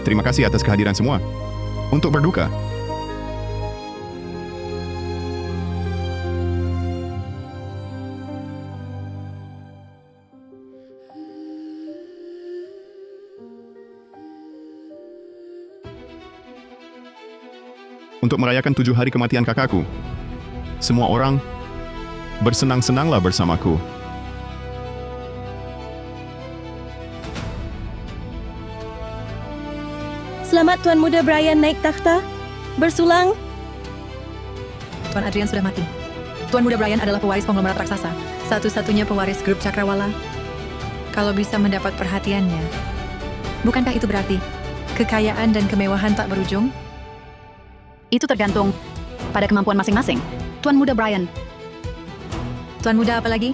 Terima kasih atas kehadiran semua. Untuk berduka. Untuk merayakan 7 hari kematian kakakku, semua orang bersenang-senanglah bersamaku. Selamat Tuan Muda Brian naik takhta. Bersulang. Tuan Adrian sudah mati. Tuan Muda Brian adalah pewaris konglomerat raksasa. Satu-satunya pewaris grup Cakrawala. Kalau bisa mendapat perhatiannya. Bukankah itu berarti kekayaan dan kemewahan tak berujung? Itu tergantung pada kemampuan masing-masing. Tuan Muda Brian. Tuan Muda apa lagi?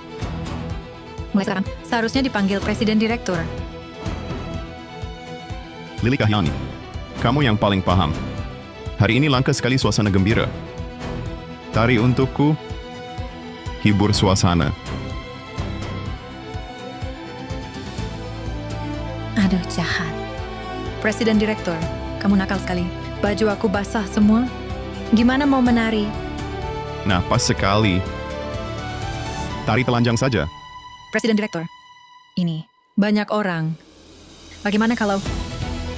Mulai sekarang, seharusnya dipanggil Presiden Direktur. Lili Kahyani, kamu yang paling paham. Hari ini langka sekali suasana gembira. Tari untukku, hibur suasana. Aduh, jahat. Presiden Direktur, kamu nakal sekali. Baju aku basah semua. Gimana mau menari? Nah, pas sekali. Tari telanjang saja. Presiden Direktur, ini banyak orang. Bagaimana kalau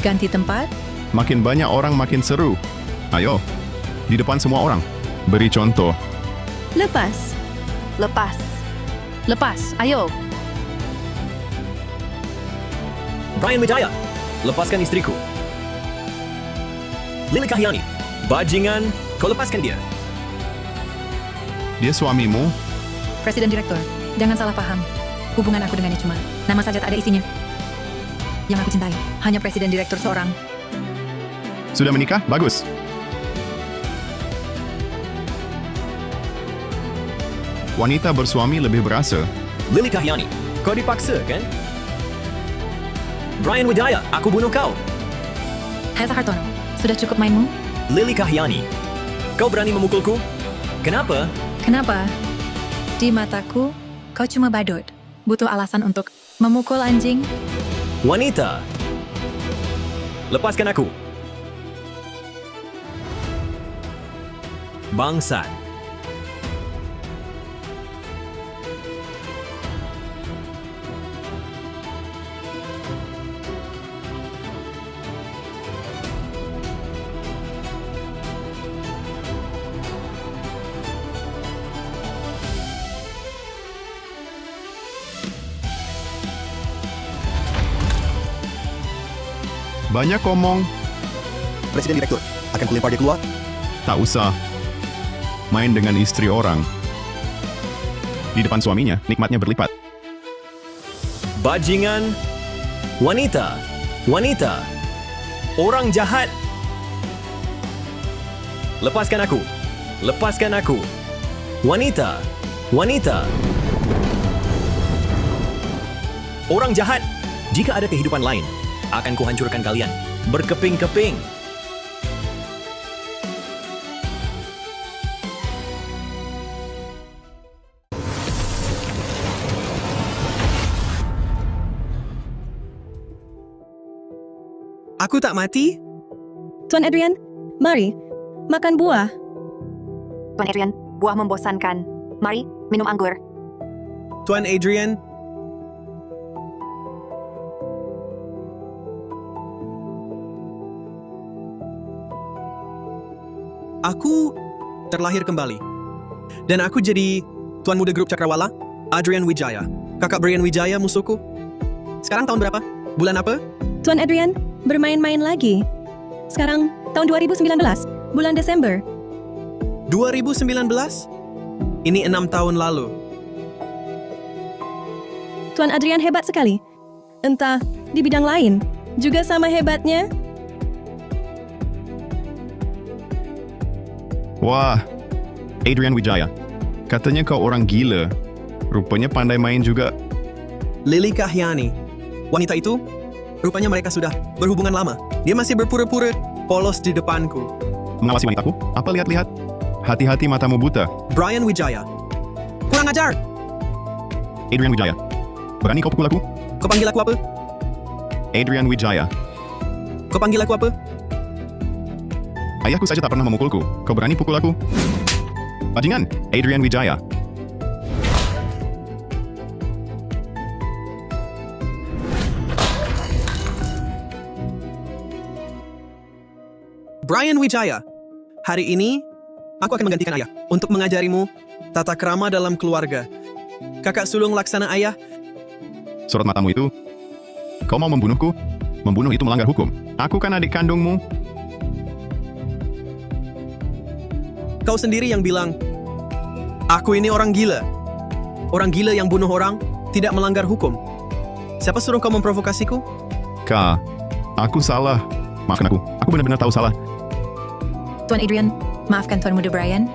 ganti tempat? Makin banyak orang makin seru. Ayo, di depan semua orang. Beri contoh. Lepas. Lepas. Lepas, ayo. Brian Wijaya, lepaskan istriku. Lili Kahyani, bajingan, kau lepaskan dia. Dia suamimu? Presiden Direktur, jangan salah paham. Hubungan aku dengannya cuma nama saja tak ada isinya. Yang aku cintai hanya Presiden Direktur seorang. Sudah menikah? Bagus. Wanita bersuami lebih berasa. Lili Kahyani, kau dipaksa kan? Brian Wijaya, aku bunuh kau. Heza Hartono, sudah cukup mainmu? Lili Kahyani, kau berani memukulku? Kenapa? Kenapa? Di mataku, kau cuma badut. Butuh alasan untuk memukul anjing. Wanita, lepaskan aku. Bangsat. Banyak ngomong. Presiden Direktur, akan kulempar dia keluar? Tak usah. Main dengan istri orang. Di depan suaminya, nikmatnya berlipat. Bajingan. Wanita. Wanita. Orang jahat. Lepaskan aku. Lepaskan aku. Wanita. Wanita. Orang jahat. Jika ada kehidupan lain, akan kuhancurkan kalian. Berkeping-keping. Aku tak mati? Tuan Adrian, mari. Makan buah. Tuan Adrian, buah membosankan. Mari, minum anggur. Tuan Adrian, aku terlahir kembali. Dan aku jadi Tuan Muda Grup Cakrawala, Adrian Wijaya. Kakak Brian Wijaya musuhku. Sekarang tahun berapa? Bulan apa? Tuan Adrian, bermain-main lagi. Sekarang tahun 2019, bulan Desember. 2019? Ini 6 tahun lalu. Tuan Adrian hebat sekali. Entah di bidang lain, juga sama hebatnya. Wah, Adrian Wijaya. Katanya kau orang gila. Rupanya pandai main juga. Lili Kahyani. Wanita itu, rupanya mereka sudah berhubungan lama. Dia masih berpura-pura polos di depanku. Mengawasi wanitaku? Apa lihat-lihat? Hati-hati matamu buta. Brian Wijaya. Kurang ajar! Adrian Wijaya. Berani kau pukul aku? Kau panggil aku apa? Adrian Wijaya. Kau panggil aku apa? Ayahku saja tak pernah memukulku. Kau berani pukul aku? Bajingan, Adrian Wijaya. Brian Wijaya. Hari ini, aku akan menggantikan ayah untuk mengajarimu tata krama dalam keluarga. Kakak sulung laksana ayah. Sorot matamu itu. Kau mau membunuhku? Membunuh itu melanggar hukum. Aku kan adik kandungmu. Kau sendiri yang bilang, aku ini orang gila. Orang gila yang bunuh orang tidak melanggar hukum. Siapa suruh kau memprovokasiku? Kak, aku salah. Maafkan aku. Aku benar-benar tahu salah. Tuan Adrian, maafkan Tuan Muda Brian.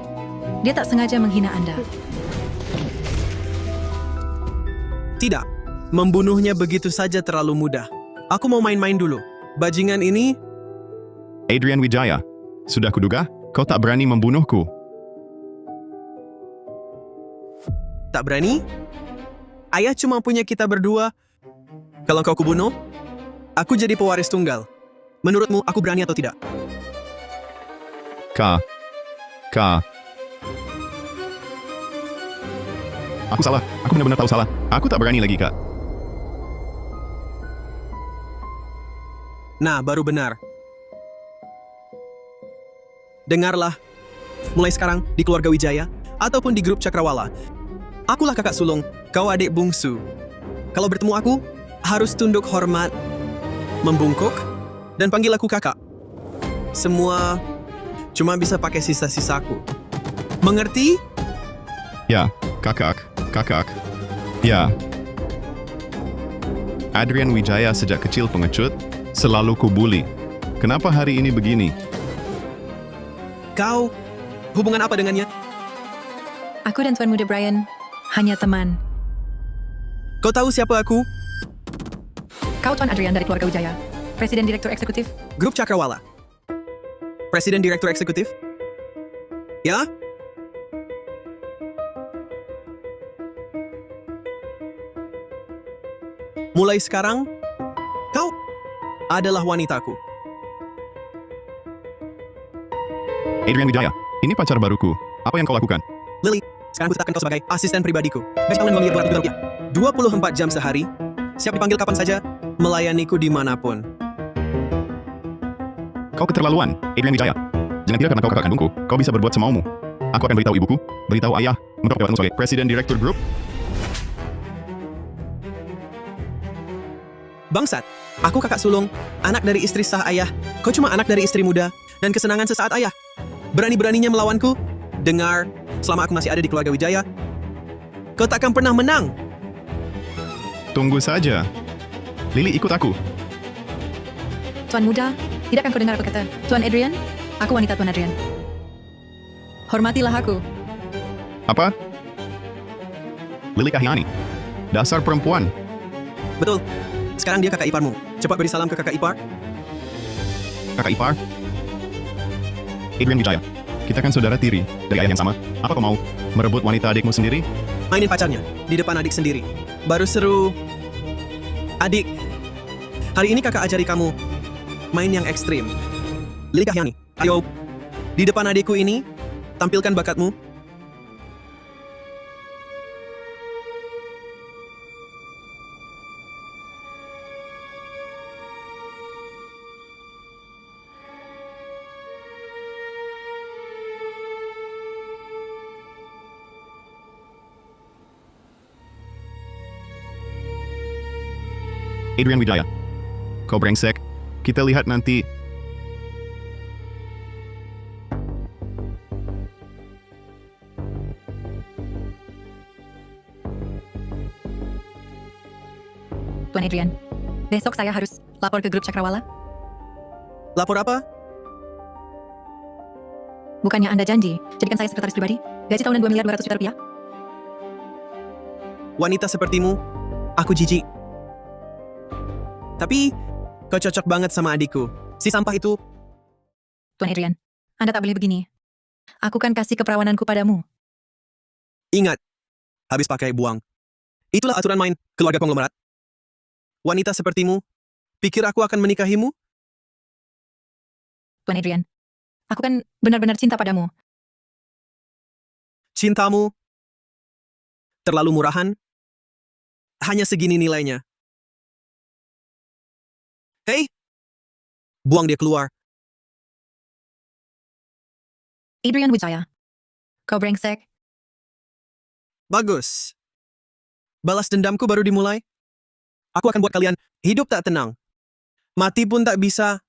Dia tak sengaja menghina Anda. Tidak. Membunuhnya begitu saja terlalu mudah. Aku mau main-main dulu. Bajingan ini, Adrian Wijaya, sudah kuduga kau tak berani membunuhku. tak berani? Ayah cuma punya kita berdua. Kalau kau kubunuh, aku jadi pewaris tunggal. Menurutmu, aku berani atau tidak? Kak. Aku salah. Aku benar-benar tahu salah. Aku tak berani lagi, Kak. Nah, baru benar. Dengarlah, mulai sekarang di keluarga Wijaya, ataupun di grup Cakrawala, akulah kakak sulung, kau adik bungsu. Kalau bertemu aku, harus tunduk hormat, membungkuk, dan panggil aku kakak. Semua cuma bisa pakai sisa-sisaku. Mengerti? Ya, kakak. Ya. Adrian Wijaya sejak kecil pengecut, selalu kubuli. Kenapa hari ini begini? Kau, hubungan apa dengannya? Aku dan Tuan Muda Brian hanya teman. Kau tahu siapa aku? Kau Tuan Adrian dari keluarga Wijaya, Presiden Direktur Eksekutif. Grup Cakrawala. Presiden Direktur Eksekutif? Ya? Mulai sekarang, kau adalah wanitaku. Adrian Wijaya, ini pacar baruku. Apa yang kau lakukan? Lily, sekarang ku tetapkan kau sebagai asisten pribadiku. Gaji tahunan miliar 200 juta rupiah. 24 jam sehari, siap dipanggil kapan saja, melayaniku dimanapun. Kau keterlaluan, Adrian Wijaya. Jangan kira karena kau kakak kandungku, kau bisa berbuat semaumu. Aku akan beritahu ibuku, beritahu ayah, untuk jabatanmu sebagai Presiden Direktur Grup. Bangsat, aku kakak sulung, anak dari istri sah ayah. Kau cuma anak dari istri muda, dan kesenangan sesaat ayah. Berani-beraninya melawanku? Dengar, selama aku masih ada di keluarga Wijaya, kau takkan pernah menang. Tunggu saja. Lily ikut aku. Tuan Muda, tidak akan kau dengar apa kata Tuan Adrian? Aku wanita Tuan Adrian. Hormatilah aku. Apa? Lily Kahyani. Dasar perempuan. Betul. Sekarang dia kakak iparmu. Cepat beri salam ke kakak ipar. Kakak ipar. Adrian Wijaya. Kita kan saudara tiri, dari ayah yang sama. Apa kau mau merebut wanita adikmu sendiri? Mainin pacarnya, di depan adik sendiri. Baru seru. Adik, hari ini kakak ajari kamu main yang ekstrim. Lily Kahyani, ayo. Di depan adikku ini, tampilkan bakatmu. Adrian Wijaya. Kau brengsek. Kita lihat nanti. Tuan Adrian, besok saya harus lapor ke grup Cakrawala. Lapor apa? Bukannya Anda janji, jadikan saya sekretaris pribadi? Gaji tahunan 2 miliar 200 juta rupiah? Wanita sepertimu, aku jijik. Tapi, kau cocok banget sama adikku. Si sampah itu, Tuan Adrian, Anda tak boleh begini. Aku kan kasih keperawananku padamu. ingat. Habis pakai buang. Itulah aturan main keluarga konglomerat. Wanita sepertimu, pikir aku akan menikahimu? Tuan Adrian. Aku kan benar-benar cinta padamu. Cintamu terlalu murahan. Hanya segini nilainya. Hei! Buang dia keluar. Adrian Wijaya. Kau brengsek. Bagus. Balas dendamku baru dimulai. Aku akan buat kalian hidup tak tenang. Mati pun tak bisa.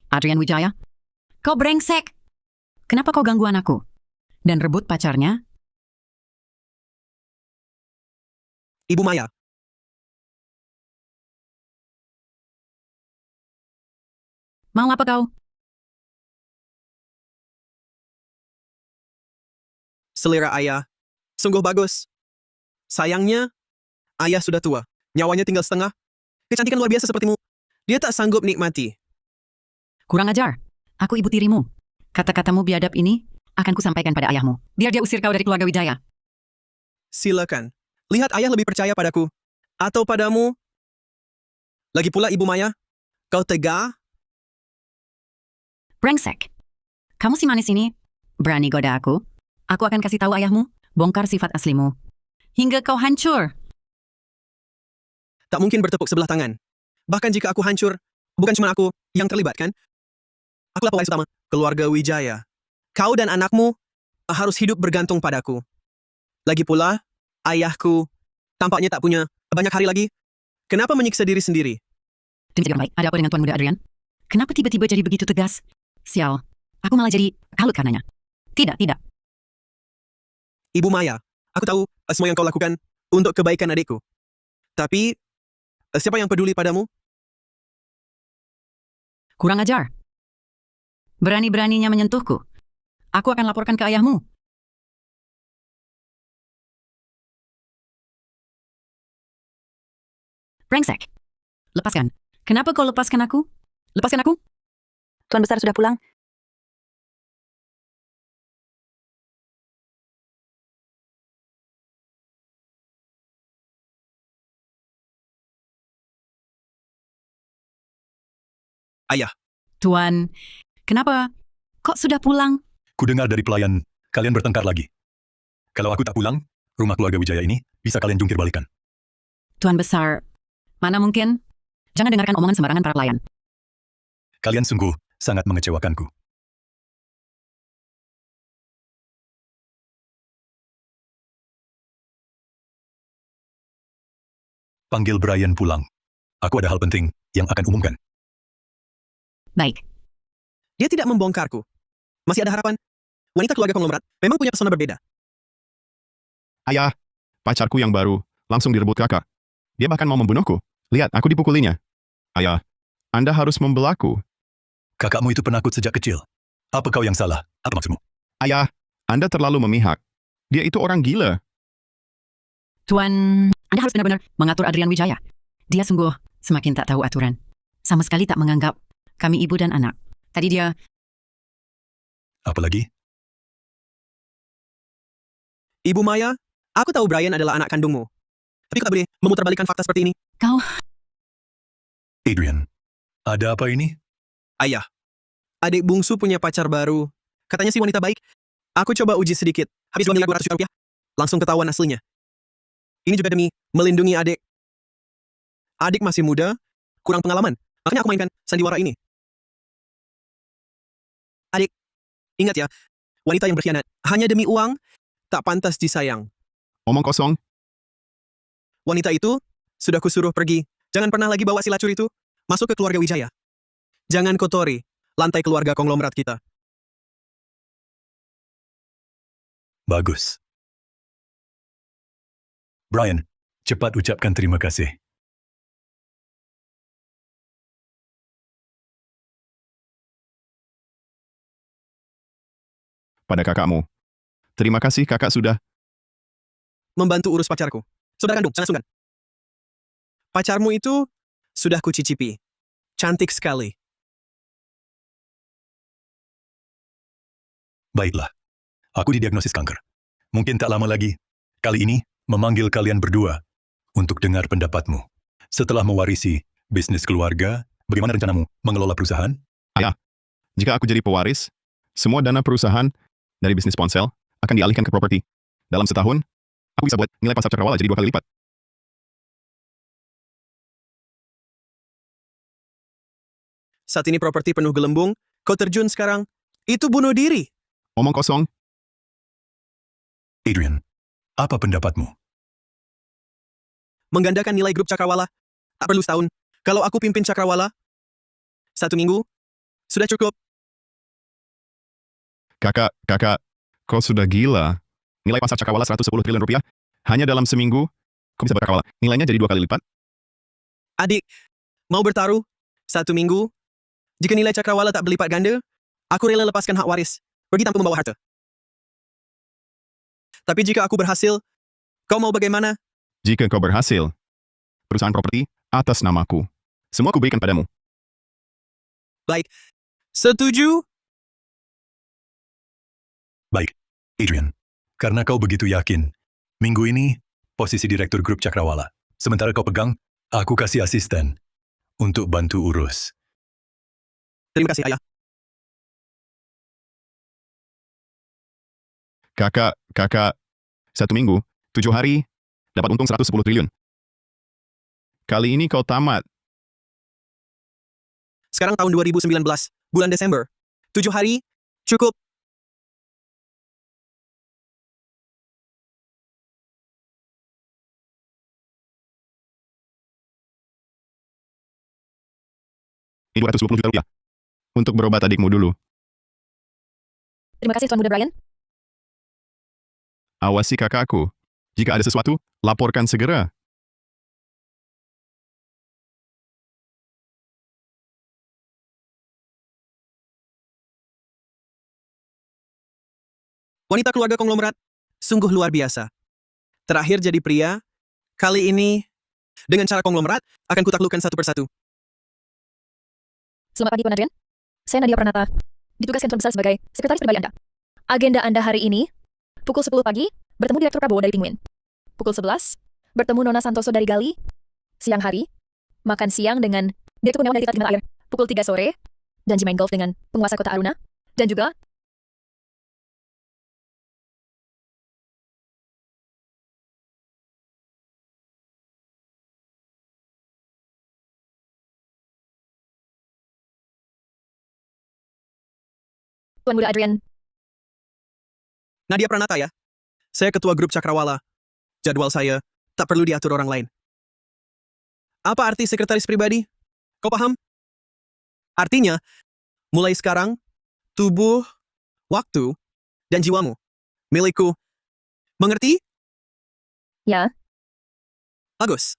Adrian Wijaya, kau brengsek. Kenapa kau ganggu anakku? Dan rebut pacarnya? Ibu Maya, Mau apa kau? selera ayah. Sungguh bagus. Sayangnya, ayah sudah tua. Nyawanya tinggal setengah. Kecantikan luar biasa sepertimu. Dia tak sanggup nikmati. Kurang ajar. Aku ibu tirimu. Kata-katamu biadab ini akan kusampaikan pada ayahmu. Biar dia usir kau dari keluarga Wijaya. Silakan. Lihat ayah lebih percaya padaku. Atau padamu. Lagi pula Ibu Maya, kau tega? Brengsek. Kamu si manis ini berani goda aku? Aku akan kasih tahu ayahmu, bongkar sifat aslimu. Hingga kau hancur. Tak mungkin bertepuk sebelah tangan. Bahkan jika aku hancur, bukan cuma aku yang terlibat kan? Akulah pewaris utama keluarga Wijaya. Kau dan anakmu harus hidup bergantung padaku. Lagi pula, ayahku tampaknya tak punya banyak hari lagi. Kenapa menyiksa diri sendiri? Demi jadi orang baik, ada apa dengan Tuan Muda Adrian? Kenapa tiba-tiba jadi begitu tegas? Sial, aku malah jadi kalut karenanya. Tidak, tidak. Ibu Maya, aku tahu semua yang kau lakukan untuk kebaikan adikku. Tapi, siapa yang peduli padamu? Kurang ajar. Berani-beraninya menyentuhku. Aku akan laporkan ke ayahmu. Brengsek. Lepaskan. Kenapa kau lepaskan aku? Lepaskan aku? Tuan Besar sudah pulang. Ayah, Tuan, kenapa? Kok sudah pulang? Kudengar dari pelayan, kalian bertengkar lagi. Kalau aku tak pulang, rumah keluarga Wijaya ini bisa kalian jungkir balikan. Tuan Besar, mana mungkin? Jangan dengarkan omongan sembarangan para pelayan. Kalian sungguh sangat mengecewakanku. Panggil Brian pulang. Aku ada hal penting yang akan umumkan. Baik, dia tidak membongkarku. Masih ada harapan. Wanita keluarga konglomerat memang punya pesona berbeda. Ayah, pacarku yang baru langsung direbut kakak. Dia bahkan mau membunuhku. Lihat, aku dipukulinya. Ayah, Anda harus membelaku. Kakakmu itu penakut sejak kecil. Apa kau yang salah? Apa maksudmu? Ayah, Anda terlalu memihak. Dia itu orang gila. Tuan, Anda harus benar-benar mengatur Adrian Wijaya. Dia sungguh semakin tak tahu aturan. Sama sekali tak menganggap kami ibu dan anak. Tadi dia... Apalagi? Ibu Maya, aku tahu Brian adalah anak kandungmu. Tapi kau tak boleh memutarbalikkan fakta seperti ini. Kau... Adrian, ada apa ini? Ayah, adik bungsu punya pacar baru. Katanya si wanita baik. Aku coba uji sedikit. Habis 2.200.000 rupiah. Langsung ketahuan aslinya. Ini juga demi melindungi adik. Adik masih muda, kurang pengalaman. Makanya aku mainkan sandiwara ini. Adik, ingat ya, wanita yang berkhianat hanya demi uang, tak pantas disayang. Omong kosong. Wanita itu sudah kusuruh pergi. Jangan pernah lagi bawa si lacur itu masuk ke keluarga Wijaya. Jangan kotori lantai keluarga konglomerat kita. Bagus. Brian, cepat ucapkan terima kasih. Pada kakakmu. Terima kasih kakak sudah. Membantu urus pacarku. Saudara kandung, jangan sungkan. Pacarmu itu sudah kucicipi. Cantik sekali. Baiklah. Aku didiagnosis kanker. Mungkin tak lama lagi, kali ini, memanggil kalian berdua untuk dengar pendapatmu. Setelah mewarisi bisnis keluarga, bagaimana rencanamu mengelola perusahaan? Jika aku jadi pewaris, semua dana perusahaan dari bisnis ponsel akan dialihkan ke properti. Dalam setahun, aku bisa buat nilai pasar cakrawala jadi 2 kali lipat. Saat ini properti penuh gelembung, kau terjun sekarang. Itu bunuh diri. Omong kosong, Adrian, apa pendapatmu? Menggandakan nilai grup Cakrawala. Tak perlu setahun. Kalau aku pimpin Cakrawala, 1 minggu, sudah cukup. kakak, kau sudah gila. Nilai pasar cakrawala 110 triliun rupiah, hanya dalam seminggu, kau bisa bercakrawala. Nilainya jadi 2 kali lipat. Adik, mau bertaruh? 1 minggu? Jika nilai Cakrawala tak berlipat ganda, aku rela lepaskan hak waris, pergi tanpa membawa harta. Tapi jika aku berhasil, kau mau bagaimana? Jika kau berhasil, perusahaan properti atas namaku. Semua aku berikan padamu. Baik, setuju? Baik, Adrian. Karena kau begitu yakin, minggu ini posisi direktur grup Cakrawala. Sementara kau pegang, aku kasih asisten untuk bantu urus. Terima kasih, Ayah. Kakak, 1 minggu, 7 hari, dapat untung 110 triliun. Kali ini kau tamat. Sekarang tahun 2019, bulan Desember. 7 hari, cukup. Ini 220 juta rupiah. Untuk berobat adikmu dulu. Terima kasih Tuan Muda Brian. Awasi kakakku. Jika ada sesuatu, laporkan segera. Wanita keluarga konglomerat, sungguh luar biasa. Terakhir jadi pria, kali ini, dengan cara konglomerat, akan kutaklukkan satu persatu. Selamat pagi Tuan Adrian. Saya Nadia Pranata. Ditugaskan Tuan Besar sebagai sekretaris pribadi Anda. Agenda Anda hari ini, pukul 10 pagi, bertemu Direktur Prabowo dari Penguin. Pukul 11, bertemu Nona Santoso dari Gali. Siang hari, makan siang dengan Direktur Kurniawan dari Tita Timur Air. Pukul 3 sore, janji main golf dengan penguasa kota Aruna. Dan juga Tuan Muda Adrian. Nadia Pranata ya. Saya ketua grup Cakrawala. Jadwal saya tak perlu diatur orang lain. Apa arti sekretaris pribadi? Kau paham? Artinya, mulai sekarang, tubuh, waktu, dan jiwamu milikku. Mengerti? Ya. Bagus.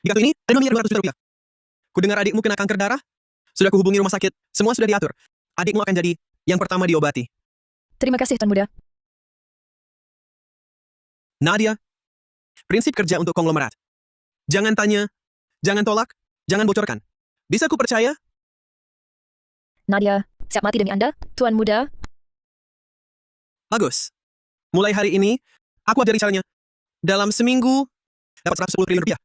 Di kartu ini ada 2 miliar 200 juta rupiah. Ku dengar adikmu kena kanker darah. Sudah kuhubungi rumah sakit. Semua sudah diatur. Adikmu akan jadi yang pertama diobati. Terima kasih Tuan Muda. Nadia, prinsip kerja untuk konglomerat. Jangan tanya, jangan tolak, jangan bocorkan. Bisa ku percaya? Nadia, siap mati demi Anda, Tuan Muda. Bagus. Mulai hari ini, aku ajari caranya. Dalam seminggu, dapat 110 triliun rupiah.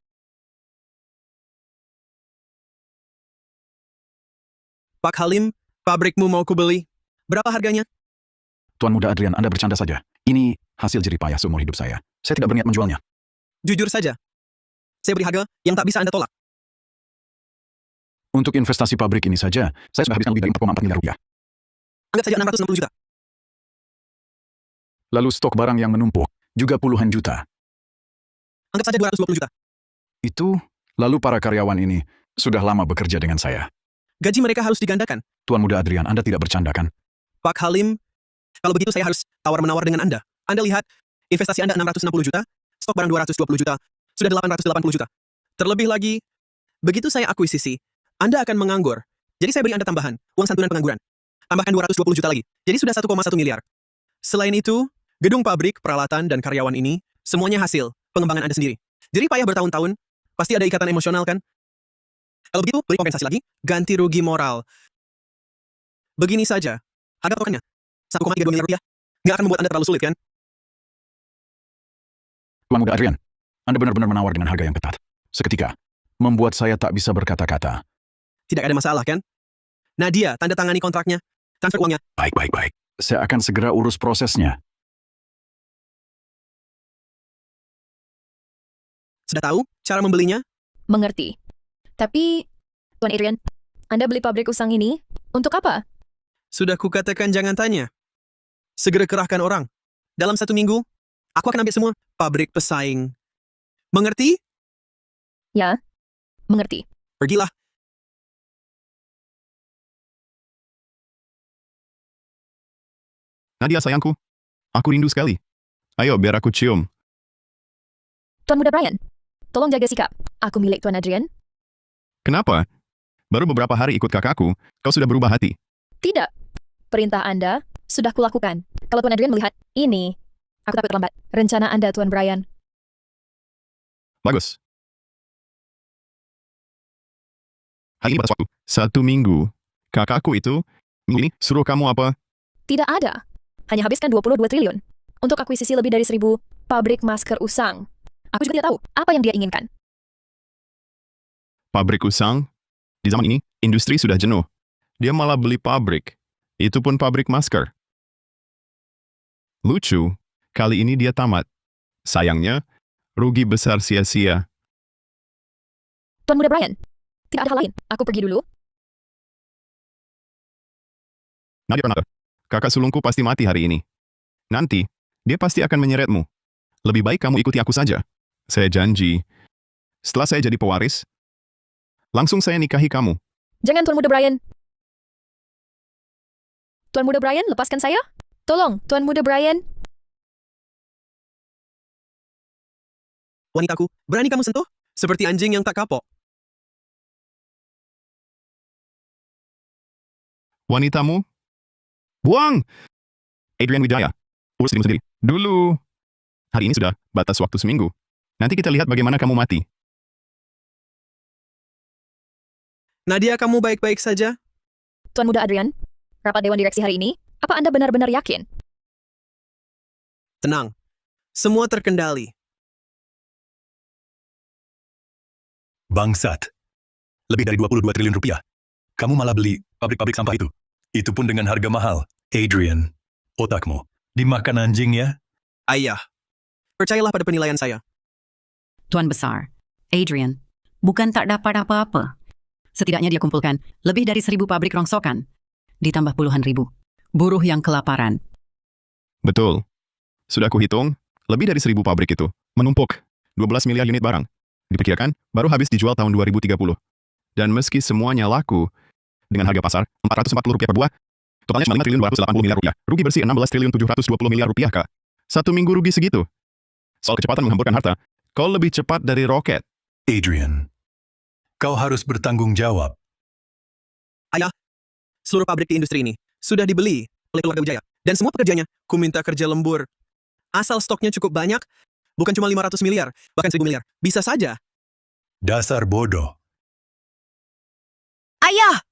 Pak Halim, pabrikmu mau ku beli. Berapa harganya? Tuan Muda Adrian, Anda bercanda saja. Ini hasil jerih payah seumur hidup saya. Saya tidak berniat menjualnya. Jujur saja. Saya beri harga yang tak bisa Anda tolak. Untuk investasi pabrik ini saja, saya sudah habiskan lebih dari 4,4 miliar rupiah. Anggap saja 660 juta. Lalu stok barang yang menumpuk, juga puluhan juta. Anggap saja 220 juta. Itu, lalu para karyawan ini sudah lama bekerja dengan saya. Gaji mereka harus digandakan. Tuan Muda Adrian, Anda tidak bercanda kan? Pak Halim, kalau begitu saya harus tawar-menawar dengan Anda. Anda lihat, investasi Anda 660 juta, stok barang 220 juta, sudah 880 juta. Terlebih lagi, begitu saya akuisisi, Anda akan menganggur. Jadi saya beri Anda tambahan, uang santunan pengangguran. Tambahkan 220 juta lagi, jadi sudah 1,1 miliar. Selain itu, gedung pabrik, peralatan, dan karyawan ini, semuanya hasil pengembangan Anda sendiri. Jadi payah bertahun-tahun, pasti ada ikatan emosional kan? Kalau begitu, beri kompensasi lagi, ganti rugi moral. Begini saja, harga tokennya, 1,32 miliar rupiah. Nggak akan membuat Anda terlalu sulit kan? Tuan Muda Adrian, Anda benar-benar menawar dengan harga yang ketat. Seketika, membuat saya tak bisa berkata-kata. Tidak ada masalah, kan? Nadia, tanda tangani kontraknya. Transfer uangnya. Baik. Saya akan segera urus prosesnya. Sudah tahu cara membelinya? Mengerti. Tapi, Tuan Adrian, Anda beli pabrik usang ini untuk apa? Sudah kukatakan jangan tanya. Segera kerahkan orang. Dalam 1 minggu, aku akan ambil semua pabrik pesaing. Mengerti? Ya, mengerti. Pergilah. Nadia sayangku, aku rindu sekali. Ayo biar aku cium. Tuan Muda Brian, tolong jaga sikap. Aku milik Tuan Adrian. Kenapa? Baru beberapa hari ikut kakakku, kau sudah berubah hati. Tidak. Perintah Anda sudah kulakukan. Kalau Tuan Adrian melihat ini, aku takut terlambat. Rencana Anda, Tuan Brian. Bagus. Hari ini batas waktu. 1 minggu. Kakakku itu, minggu ini suruh kamu apa? Tidak ada. Hanya habiskan 22 triliun untuk akuisisi lebih dari 1.000 pabrik masker usang. Aku juga tidak tahu apa yang dia inginkan. Pabrik usang? Di zaman ini, industri sudah jenuh. Dia malah beli pabrik. Itu pun pabrik masker. Lucu, kali ini dia tamat. Sayangnya, rugi besar sia-sia. Tuan Muda Brian, tidak ada hal lain. Aku pergi dulu. Nadia Pranata, kakak sulungku pasti mati hari ini. Nanti, dia pasti akan menyeretmu. Lebih baik kamu ikuti aku saja. Saya janji, setelah saya jadi pewaris, langsung saya nikahi kamu. Jangan, Tuan Muda Brian. Tuan Muda Brian, lepaskan saya. Tolong, Tuan Muda Brian. Wanitaku, berani kamu sentuh? Seperti anjing yang tak kapok. Wanitamu? Buang! Adrian Wijaya, urus dirimu sendiri. Dulu. Hari ini sudah batas waktu 1 minggu. Nanti kita lihat bagaimana kamu mati. Nadia, kamu baik-baik saja? Tuan Muda Adrian, rapat Dewan Direksi hari ini, apa Anda benar-benar yakin? Tenang. Semua terkendali. Bangsat. Lebih dari 22 triliun rupiah. Kamu malah beli pabrik-pabrik sampah itu. Itu pun dengan harga mahal. Adrian, otakmu dimakan anjing ya? Ayah, percayalah pada penilaian saya. Tuan Besar, Adrian, bukan tak dapat apa-apa. Setidaknya dia kumpulkan lebih dari 1.000 pabrik rongsokan, ditambah puluhan ribu buruh yang kelaparan. Betul. Sudah kuhitung, lebih dari 1.000 pabrik itu menumpuk 12 miliar unit barang. Diperkirakan baru habis dijual tahun 2030. Dan meski semuanya laku, dengan harga pasar Rp440 per buah, totalnya cuma 5 triliun 280 miliar rupiah. Rugi bersih 16 triliun 720 miliar rupiah, Kak. 1 minggu rugi segitu. Soal kecepatan menghamburkan harta, kau lebih cepat dari roket. Adrian, kau harus bertanggung jawab. Ayah, seluruh pabrik di industri ini sudah dibeli oleh keluarga Wijaya. Dan semua pekerjanya, ku minta kerja lembur. Asal stoknya cukup banyak, bukan cuma 500 miliar, bahkan 1.000 miliar. Bisa saja. Dasar bodoh. Ayah!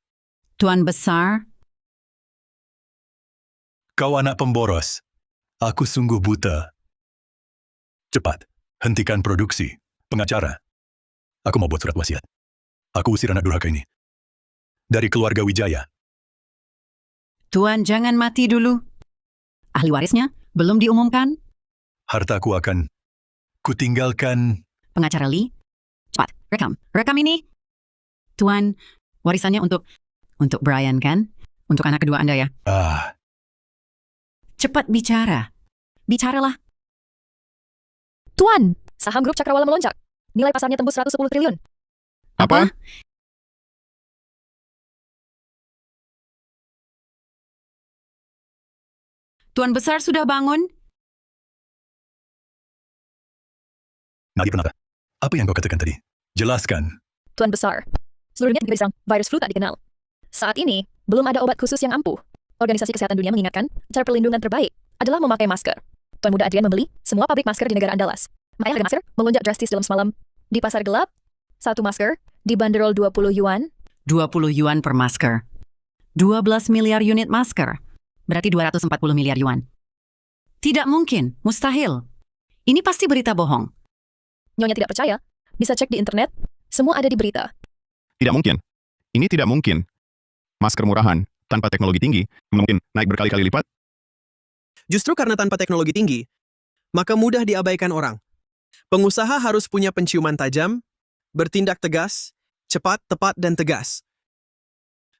Tuan Besar, Kau anak pemboros. Aku sungguh buta. Cepat, hentikan produksi. Pengacara. Aku mau buat surat wasiat. Aku usir anak durhaka ini. Dari keluarga Wijaya. Tuan jangan mati dulu. Ahli warisnya belum diumumkan. Hartaku akan kutinggalkan. Pengacara Lee, cepat, rekam ini. Tuan, warisannya untuk Brian kan? Untuk anak kedua Anda ya. Cepat bicara. Bicaralah. Tuan, saham grup Cakrawala melonjak. Nilai pasarnya tembus 110 triliun. Apa? Tuan Besar sudah bangun? Nadia Pranata, apa yang kau katakan tadi? Jelaskan. Tuan Besar, seluruh dunia diserang virus flu tak dikenal. Saat ini, belum ada obat khusus yang ampuh. Organisasi Kesehatan Dunia mengingatkan, cara perlindungan terbaik adalah memakai masker. Tuan Muda Adrian membeli semua pabrik masker di negara Andalas. Makanya harga masker melonjak drastis dalam semalam. Di pasar gelap, satu masker dibanderol 20 yuan. 20 yuan per masker. 12 miliar unit masker. Berarti 240 miliar yuan. Tidak mungkin, mustahil. Ini pasti berita bohong. Nyonya tidak percaya? Bisa cek di internet. Semua ada di berita. Tidak mungkin. Ini tidak mungkin. Masker murahan, tanpa teknologi tinggi, mungkin naik berkali-kali lipat. Justru karena tanpa teknologi tinggi, maka mudah diabaikan orang. Pengusaha harus punya penciuman tajam, bertindak tegas, cepat, tepat, dan tegas.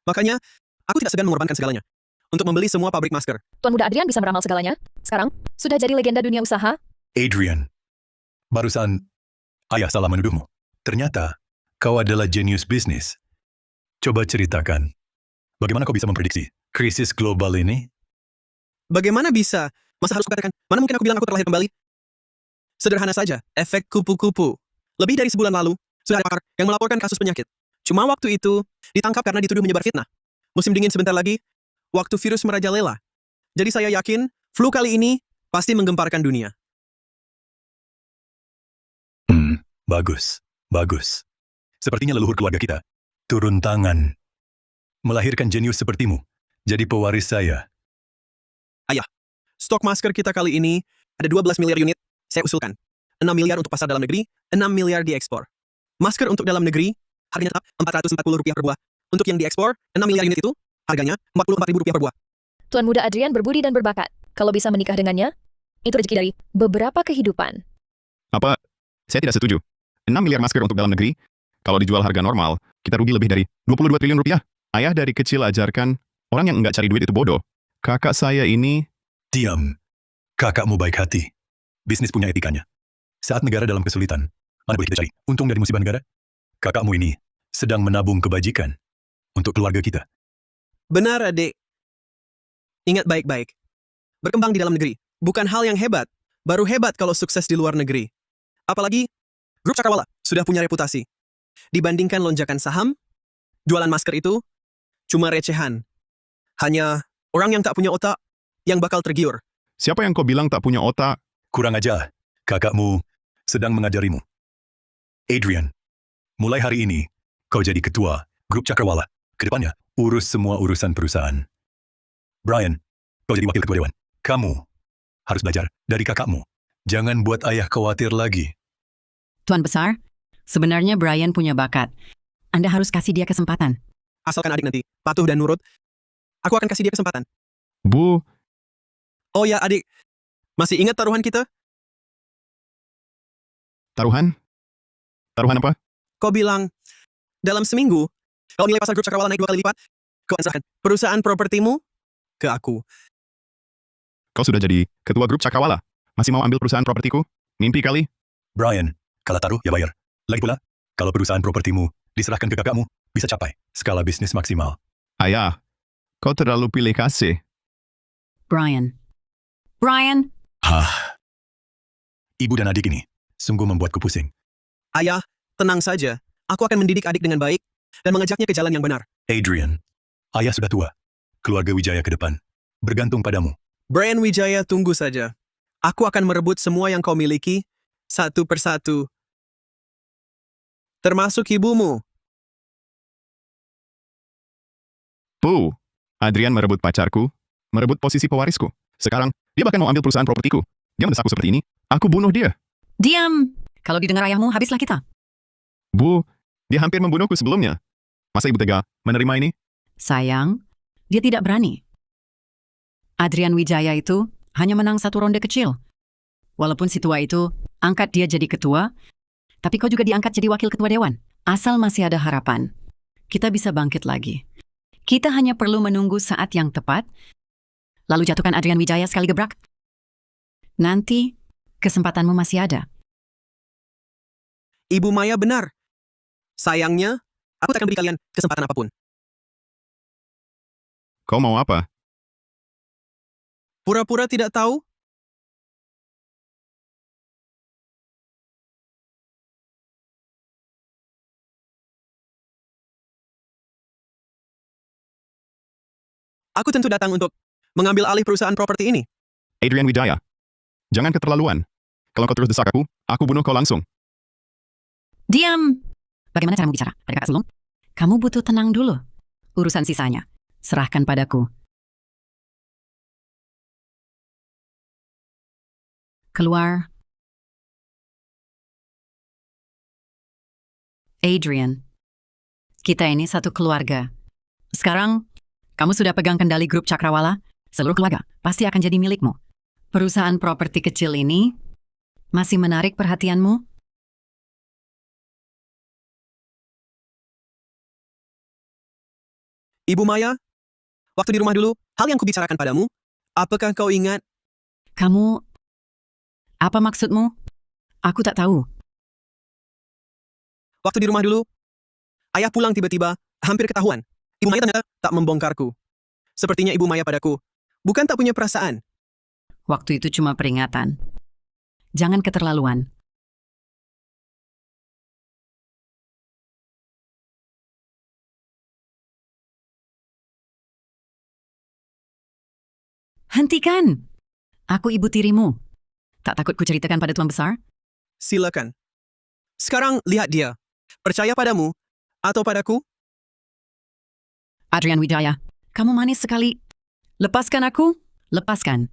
Makanya, aku tidak segan mengorbankan segalanya untuk membeli semua pabrik masker. Tuan Muda Adrian bisa meramal segalanya. Sekarang, sudah jadi legenda dunia usaha. Adrian, barusan ayah salah menuduhmu. Ternyata kau adalah jenius bisnis. Coba ceritakan, bagaimana kau bisa memprediksi krisis global ini? Bagaimana bisa? Masa harus kukatakan, mana mungkin aku bilang aku terlahir kembali? Sederhana saja, efek kupu-kupu. Lebih dari sebulan lalu, sudah ada pakar yang melaporkan kasus penyakit. Cuma waktu itu, ditangkap karena dituduh menyebar fitnah. Musim dingin sebentar lagi, waktu virus merajalela. Jadi saya yakin, flu kali ini pasti menggemparkan dunia. Bagus, bagus. Sepertinya leluhur keluarga kita turun tangan, melahirkan jenius sepertimu, jadi pewaris saya. Ayah, stok masker kita kali ini ada 12 miliar unit, saya usulkan. 6 miliar untuk pasar dalam negeri, 6 miliar diekspor. Masker untuk dalam negeri, harganya tetap Rp440 per buah. Untuk yang diekspor, 6 miliar unit itu, harganya Rp44.000 per buah. Tuan Muda Adrian berbudi dan berbakat. Kalau bisa menikah dengannya, itu rezeki dari beberapa kehidupan. Apa? Saya tidak setuju. 6 miliar masker untuk dalam negeri, kalau dijual harga normal, kita rugi lebih dari 22 triliun rupiah. Ayah dari kecil ajarkan, orang yang enggak cari duit itu bodoh. Kakak saya ini... Diam. Kakakmu baik hati. Bisnis punya etikanya. Saat negara dalam kesulitan, mana boleh kita cari untung dari musibah negara? Kakakmu ini sedang menabung kebajikan untuk keluarga kita. Benar, adik. Ingat baik-baik. Berkembang di dalam negeri, bukan hal yang hebat. Baru hebat kalau sukses di luar negeri. Apalagi, Grup Cakrawala sudah punya reputasi. Dibandingkan lonjakan saham, jualan masker itu cuma recehan. Hanya orang yang tak punya otak yang bakal tergiur. Siapa yang kau bilang tak punya otak? Kurang aja, kakakmu sedang mengajarimu. Adrian, mulai hari ini, kau jadi ketua Grup Cakrawala. Kedepannya, urus semua urusan perusahaan. Brian, kau jadi wakil ketua dewan. Kamu harus belajar dari kakakmu. Jangan buat ayah khawatir lagi. Tuan Besar, sebenarnya Brian punya bakat. Anda harus kasih dia kesempatan. Asalkan adik nanti patuh dan nurut, aku akan kasih dia kesempatan. Bu, Oh ya, adik. Masih ingat taruhan kita? taruhan? Taruhan apa? Kau bilang, dalam seminggu, kalau nilai pasar Grup Cakrawala naik 2 kali lipat, kau akan serahkan perusahaan propertimu ke aku. Kau sudah jadi ketua Grup Cakrawala. Masih mau ambil perusahaan propertiku? Mimpi kali? Brian, kalau taruh, ya bayar. Lagi pula, kalau perusahaan propertimu diserahkan ke kakakmu, bisa capai skala bisnis maksimal. Ayah, kau terlalu pilih kasih. Brian. Brian, Ibu dan adik ini sungguh membuatku pusing. Ayah, tenang saja. Aku akan mendidik adik dengan baik dan mengajaknya ke jalan yang benar. Adrian, ayah sudah tua. Keluarga Wijaya ke depan bergantung padamu. Brian Wijaya, tunggu saja. Aku akan merebut semua yang kau miliki, satu persatu. Termasuk ibumu. Bu, Adrian merebut pacarku, merebut posisi pewarisku. Sekarang, dia bahkan mau ambil perusahaan propertiku. Dia mendesakku seperti ini, aku bunuh dia. diam. Kalau didengar ayahmu, habislah kita. Bu, dia hampir membunuhku sebelumnya. Masa ibu tega menerima ini? Sayang, dia tidak berani. Adrian Wijaya itu hanya menang 1 ronde kecil. Walaupun si tua itu angkat dia jadi ketua, tapi kau juga diangkat jadi wakil ketua dewan. Asal masih ada harapan, kita bisa bangkit lagi. Kita hanya perlu menunggu saat yang tepat, lalu jatuhkan Adrian Wijaya sekali gebrak. Nanti, kesempatanmu masih ada. Ibu Maya benar. Sayangnya, aku tak akan beri kalian kesempatan apapun. Kau mau apa? Pura-pura tidak tahu? Aku tentu datang untuk mengambil alih perusahaan properti ini. Adrian Wijaya, jangan keterlaluan. Kalau kau terus desak aku bunuh kau langsung. Diam! Bagaimana caramu bicara? Ada kakak sulung? Kamu butuh tenang dulu. Urusan sisanya, serahkan padaku. Keluar. Adrian, kita ini satu keluarga. Sekarang, kamu sudah pegang kendali grup Cakrawala, seluruh keluarga pasti akan jadi milikmu. Perusahaan properti kecil ini masih menarik perhatianmu? Ibu Maya, waktu di rumah dulu, hal yang kubicarakan padamu, apakah kau ingat? Kamu, apa maksudmu? Aku tak tahu. Waktu di rumah dulu, ayah pulang tiba-tiba, hampir ketahuan. Ibu Maya ternyata tak membongkarku. Sepertinya Ibu Maya padaku, bukan tak punya perasaan. Waktu itu cuma peringatan. Jangan keterlaluan. Hentikan! Aku ibu tirimu. Tak takut ku ceritakan pada Tuan Besar? Silakan. Sekarang lihat dia. Percaya padamu atau padaku? Adrian Wijaya, kamu manis sekali. Lepaskan aku, lepaskan.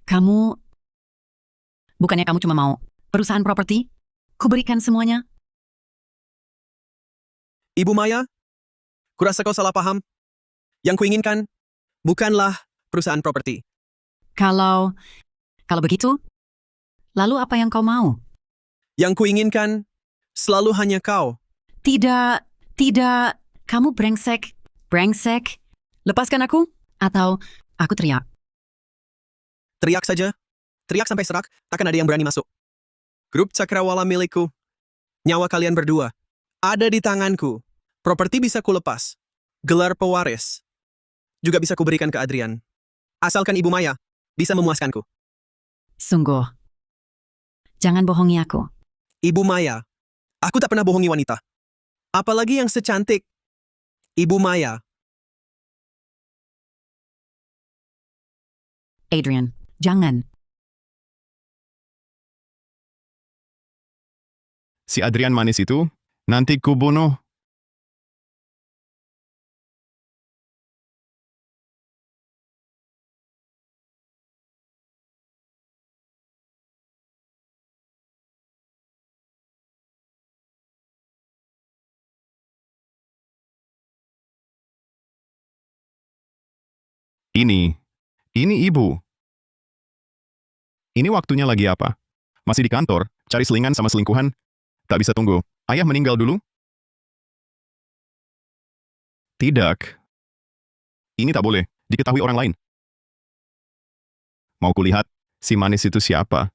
Kamu... Bukannya kamu cuma mau perusahaan properti? Kuberikan semuanya. Ibu Maya, kurasa kau salah paham. Yang kuinginkan bukanlah perusahaan properti. Kalau begitu, lalu apa yang kau mau? Yang kuinginkan selalu hanya kau. Tidak, kamu brengsek. Brengsek. Lepaskan aku, atau aku teriak. Teriak saja. Teriak sampai serak, akan ada yang berani masuk. Grup Cakrawala milikku. Nyawa kalian berdua. Ada di tanganku. Properti bisa kulepas. Gelar pewaris. Juga bisa kuberikan ke Adrian. Asalkan Ibu Maya bisa memuaskanku. Sungguh. Jangan bohongi aku. Ibu Maya, aku tak pernah bohongi wanita. Apalagi yang secantik Ibu Maya. Adrian, jangan. Si Adrian manis itu, nanti ku bunuh. Ini ibu. Ini waktunya lagi apa? Masih di kantor, cari selingan sama selingkuhan? Tak bisa tunggu. Ayah meninggal dulu? Tidak. Ini tak boleh diketahui orang lain. Mau kulihat si manis itu siapa?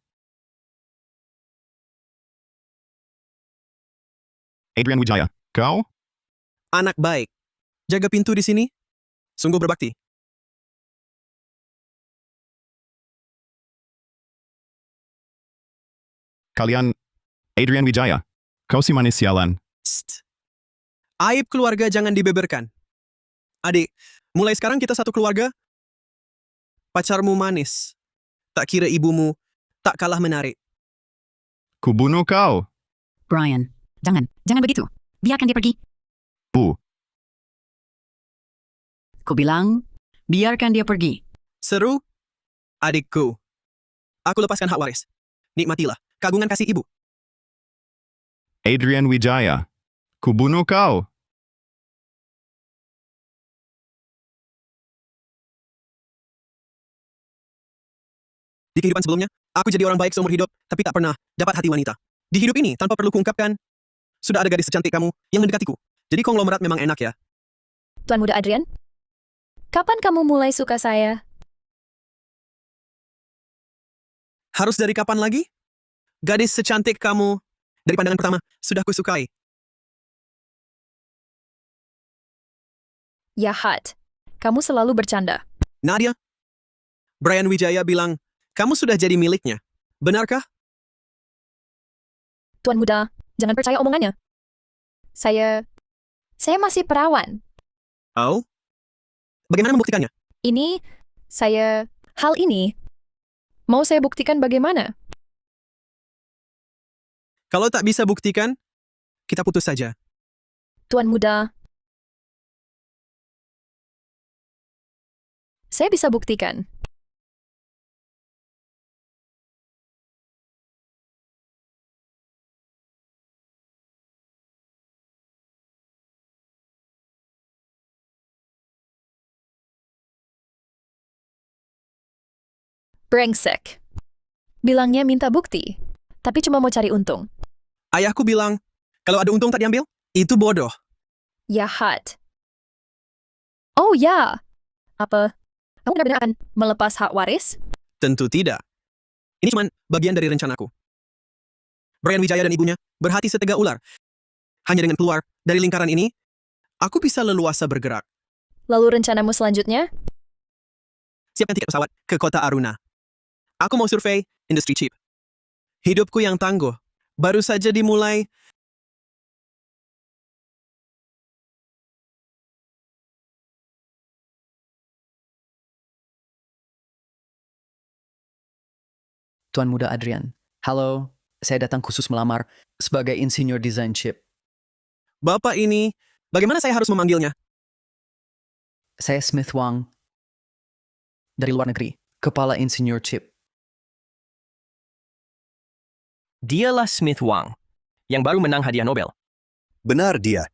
Adrian Wijaya, kau? Anak baik. Jaga pintu di sini. Sungguh berbakti. Kalian, Adrian Wijaya, kau si manis sialan. Psst. Aib keluarga jangan dibeberkan. Adik, mulai sekarang kita satu keluarga. Pacarmu manis. Tak kira ibumu tak kalah menarik. Kubunuh kau. Brian, jangan begitu. Biarkan dia pergi. Bu, Ku bilang, biarkan dia pergi. Seru? Adikku. Aku lepaskan hak waris. Nikmatilah kagungan kasih ibu. Adrian Wijaya, kubunuh kau. Di kehidupan sebelumnya, aku jadi orang baik seumur hidup, tapi tak pernah dapat hati wanita. Di hidup ini, tanpa perlu kuungkapkan, sudah ada gadis secantik kamu yang mendekatiku. Jadi konglomerat memang enak ya. Tuan Muda Adrian, kapan kamu mulai suka saya? Harus dari kapan lagi? Gadis secantik kamu, dari pandangan pertama, sudah kusukai. Yahat, kamu selalu bercanda. Nadia, Brian Wijaya bilang, kamu sudah jadi miliknya. Benarkah? Tuan Muda, jangan percaya omongannya. Saya masih perawan. Oh? Bagaimana membuktikannya? Hal ini, mau saya buktikan bagaimana? Kalau tak bisa buktikan, kita putus saja. Tuan Muda, saya bisa buktikan. Brengsek. Bilangnya minta bukti, tapi cuma mau cari untung. Ayahku bilang, kalau ada untung tak diambil, itu bodoh. Jahat. Oh ya. Apa? Kamu benar-benar akan melepas hak waris? Tentu tidak. Ini cuma bagian dari rencanaku. Brian Wijaya dan ibunya berhati setegak ular. Hanya dengan keluar dari lingkaran ini, aku bisa leluasa bergerak. Lalu rencanamu selanjutnya? Siapkan tiket pesawat ke kota Aruna. Aku mau survei industri chip. Hidupku yang tangguh baru saja dimulai. Tuan Muda Adrian. Halo, saya datang khusus melamar sebagai insinyur desain chip. Bapak ini, bagaimana saya harus memanggilnya? Saya Smith Wang dari luar negeri, kepala insinyur chip. Dialah Smith Wang, yang baru menang hadiah Nobel. Benar dia.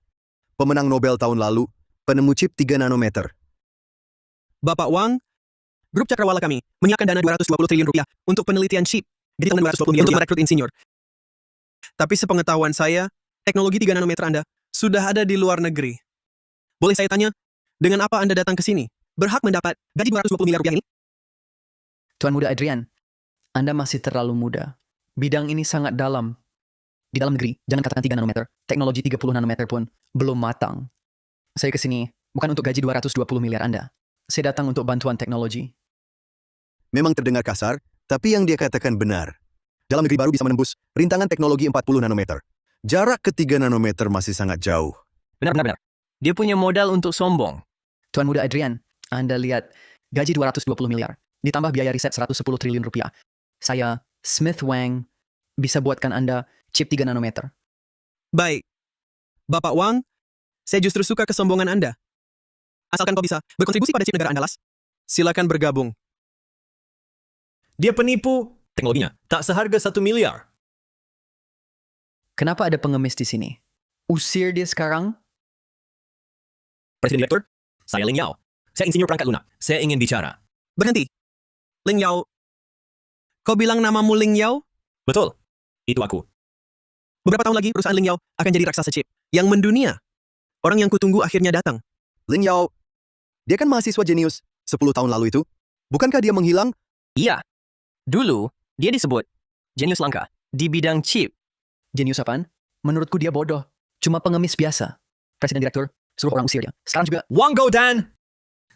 Pemenang Nobel tahun lalu, penemu chip 3 nanometer. Bapak Wang, grup Cakrawala kami menyiapkan dana 220 triliun rupiah untuk penelitian chip di tahun 220 miliar untuk merekrut insinyur. Tapi sepengetahuan saya, teknologi 3 nanometer Anda sudah ada di luar negeri. Boleh saya tanya, dengan apa Anda datang ke sini? Berhak mendapat gaji 220 miliar rupiah ini? Tuan Muda Adrian, Anda masih terlalu muda. Bidang ini sangat dalam. Di dalam negeri, jangan katakan 3 nanometer, teknologi 30 nanometer pun belum matang. Saya ke sini bukan untuk gaji 220 miliar Anda. Saya datang untuk bantuan teknologi. Memang terdengar kasar, tapi yang dia katakan benar. Dalam negeri baru bisa menembus rintangan teknologi 40 nanometer. Jarak ke 3 nanometer masih sangat jauh. Benar. Dia punya modal untuk sombong. Tuan Muda Adrian, Anda lihat gaji 220 miliar, ditambah biaya riset 110 triliun rupiah. Saya, Smith Wang, bisa buatkan Anda chip 3 nanometer. Baik. Bapak Wang, saya justru suka kesombongan Anda. Asalkan kau bisa berkontribusi pada chip negara Andalas, silakan bergabung. Dia penipu. Teknologinya tak seharga 1 miliar. Kenapa ada pengemis di sini? Usir dia sekarang? Presiden Direktur, saya Ling Yao. Saya insinyur perangkat lunak. Saya ingin bicara. Berhenti. Ling Yao. Kau bilang namamu Ling Yao? Betul. Itu aku. Beberapa tahun lagi perusahaan Ling Yao akan jadi raksasa chip yang mendunia. Orang yang kutunggu akhirnya datang. Ling Yao, dia kan mahasiswa jenius 10 tahun lalu itu. Bukankah dia menghilang? Iya. Dulu, dia disebut jenius langka di bidang chip. Jenius apaan? Menurutku dia bodoh. Cuma pengemis biasa. Presiden Direktur, suruh orang usir dia. Sekarang juga. Wang Goudan!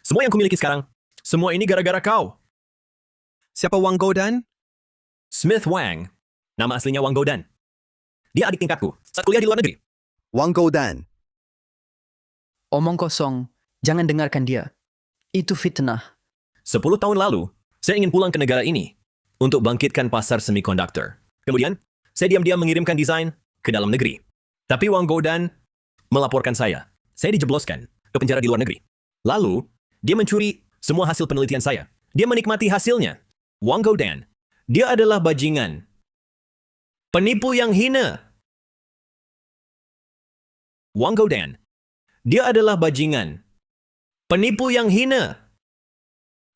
Semua yang kumiliki sekarang, semua ini gara-gara kau. Siapa Wang Goudan? Smith Wang. Nama aslinya Wang Goudan. Dia adik tingkatku saat kuliah di luar negeri. Wang Goudan. Omong kosong. Jangan dengarkan dia. Itu fitnah. 10 tahun lalu, saya ingin pulang ke negara ini untuk bangkitkan pasar semikonduktor. Kemudian, saya diam-diam mengirimkan desain ke dalam negeri. Tapi Wang Goudan melaporkan saya. Saya dijebloskan ke penjara di luar negeri. Lalu, dia mencuri semua hasil penelitian saya. Dia menikmati hasilnya. Wang Goudan, dia adalah bajingan. Penipu yang hina. Wang Goudan, dia adalah bajingan. Penipu yang hina.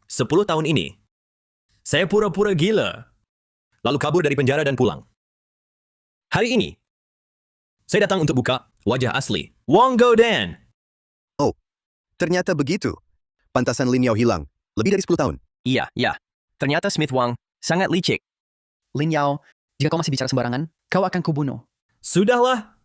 10 tahun ini, saya pura-pura gila, lalu kabur dari penjara dan pulang. Hari ini, saya datang untuk buka wajah asli Wang Goudan. Oh, ternyata begitu. Pantasan Lin Yao hilang. Lebih dari 10 tahun. Iya. Ternyata Smith Wang sangat licik. Lin Yao, jika kau masih bicara sembarangan, kau akan kubunuh. Sudahlah.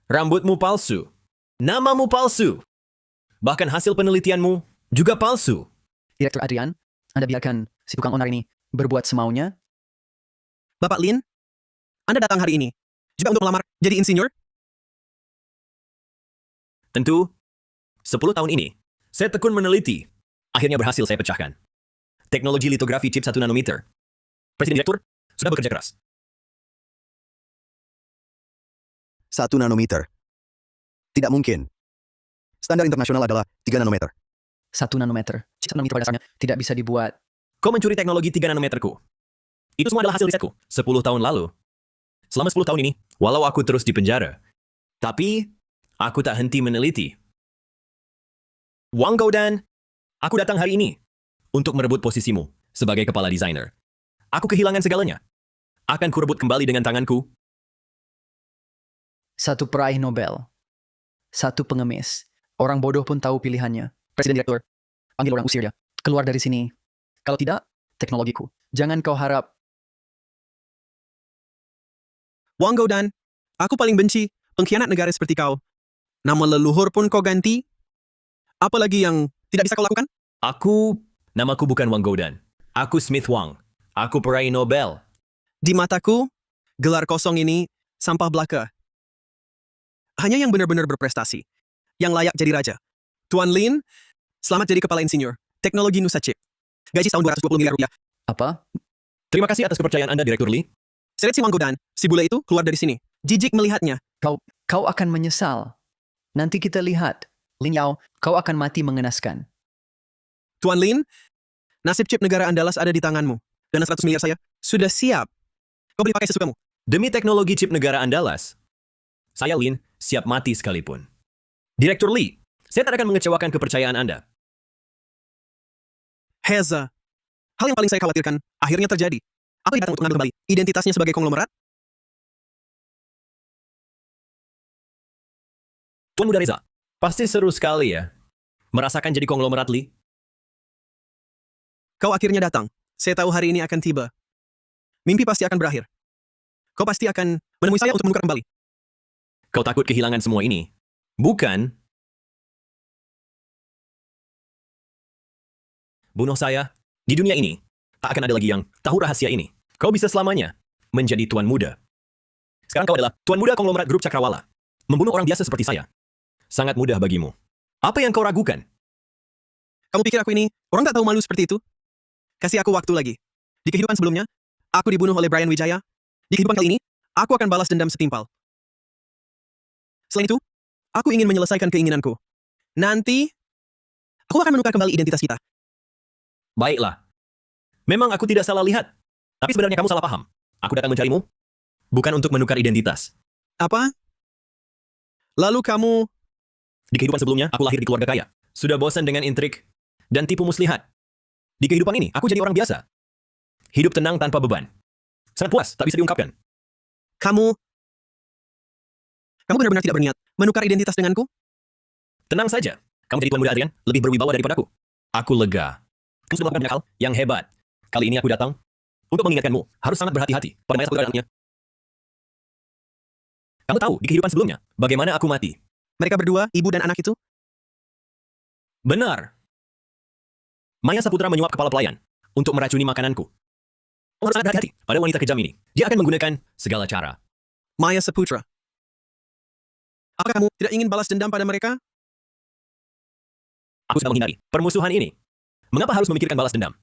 Rambutmu palsu. Namamu palsu. Bahkan hasil penelitianmu juga palsu. Direktur Adrian, Anda biarkan si tukang onar ini berbuat semaunya? Bapak Lin, Anda datang hari ini juga untuk melamar jadi insinyur? Tentu, 10 tahun ini, saya tekun meneliti. Akhirnya berhasil saya pecahkan. Teknologi litografi chip 1 nanometer. Presiden Direktur sudah bekerja keras. 1 nanometer. Tidak mungkin. Standar internasional adalah 3 nanometer. 1 nanometer. Chip 1 nanometer pada dasarnya tidak bisa dibuat. Kau mencuri teknologi 3 nanometerku. Itu semua adalah hasil risetku 10 tahun lalu. Selama 10 tahun ini, walau aku terus di penjara, tapi aku tak henti meneliti. Wang Goudan, aku datang hari ini untuk merebut posisimu sebagai kepala desainer. Aku kehilangan segalanya. Akan kurebut kembali dengan tanganku. Satu peraih Nobel. Satu pengemis. Orang bodoh pun tahu pilihannya. Presiden direktur. Panggil orang, usir dia. Keluar dari sini. Kalau tidak, teknologiku. Jangan kau harap. Wang Goudan, aku paling benci pengkhianat negara seperti kau. Nama leluhur pun kau ganti. Apalagi yang tidak bisa kau lakukan? Namaku bukan Wang Goudan. Aku Smith Wang. Aku peraih Nobel. Di mataku, gelar kosong ini sampah belaka. Hanya yang benar-benar berprestasi, yang layak jadi raja. Tuan Lin, selamat jadi kepala insinyur. Teknologi Nusa Chip. Gaji setahun 220 miliar rupiah. Apa? Terima kasih atas kepercayaan Anda, Direktur Lee. Seret si Wang Goudan, si bule itu keluar dari sini. Jijik melihatnya. Kau akan menyesal. Nanti kita lihat. Lin Yao, kau akan mati mengenaskan. Tuan Lin, nasib chip negara Andalas ada di tanganmu. Dana 100 miliar saya sudah siap. Kau boleh pakai sesukamu. Demi teknologi chip negara Andalas, saya Lin siap mati sekalipun. Direktur Lee, saya tak akan mengecewakan kepercayaan Anda. Heza, hal yang paling saya khawatirkan akhirnya terjadi. Apa yang datang untuk mengambil kembali identitasnya sebagai konglomerat? Tuan Muda Reza, pasti seru sekali ya merasakan jadi konglomerat Lee. Kau akhirnya datang. Saya tahu hari ini akan tiba. Mimpi pasti akan berakhir. Kau pasti akan menemui saya untuk menukar kembali. Kau takut kehilangan semua ini? Bukan? Bunuh saya. Di dunia ini, tak akan ada lagi yang tahu rahasia ini. Kau bisa selamanya menjadi Tuan Muda. Sekarang kau adalah Tuan Muda konglomerat grup Cakrawala. Membunuh orang biasa seperti saya. Sangat mudah bagimu. Apa yang kau ragukan? Kamu pikir aku ini orang tak tahu malu seperti itu? Kasih aku waktu lagi. Di kehidupan sebelumnya, aku dibunuh oleh Brian Wijaya. Di kehidupan kali ini, aku akan balas dendam setimpal. Selain itu, aku ingin menyelesaikan keinginanku. Nanti, aku akan menukar kembali identitas kita. Baiklah. Memang aku tidak salah lihat. Tapi sebenarnya kamu salah paham. Aku datang mencarimu, bukan untuk menukar identitas. Apa? Lalu kamu... Di kehidupan sebelumnya, aku lahir di keluarga kaya. Sudah bosan dengan intrik dan tipu muslihat. Di kehidupan ini, aku jadi orang biasa. Hidup tenang tanpa beban. Sangat puas, tak bisa diungkapkan. Kamu benar-benar tidak berniat menukar identitas denganku? Tenang saja. Kamu jadi Tuan Muda Adrian, lebih berwibawa daripadaku. Aku lega. Kamu sudah melakukan banyak hal yang hebat. Kali ini aku datang untuk mengingatkanmu, harus sangat berhati-hati pada Maya Saputra dan anaknya. Kamu tahu, di kehidupan sebelumnya, bagaimana aku mati? Mereka berdua, ibu dan anak itu? Benar. Maya Saputra menyuap kepala pelayan untuk meracuni makananku. Kamu harus sangat hati-hati pada wanita kejam ini. Dia akan menggunakan segala cara. Maya Saputra. Apakah kamu tidak ingin balas dendam pada mereka? Aku sudah menghindari permusuhan ini. Mengapa harus memikirkan balas dendam?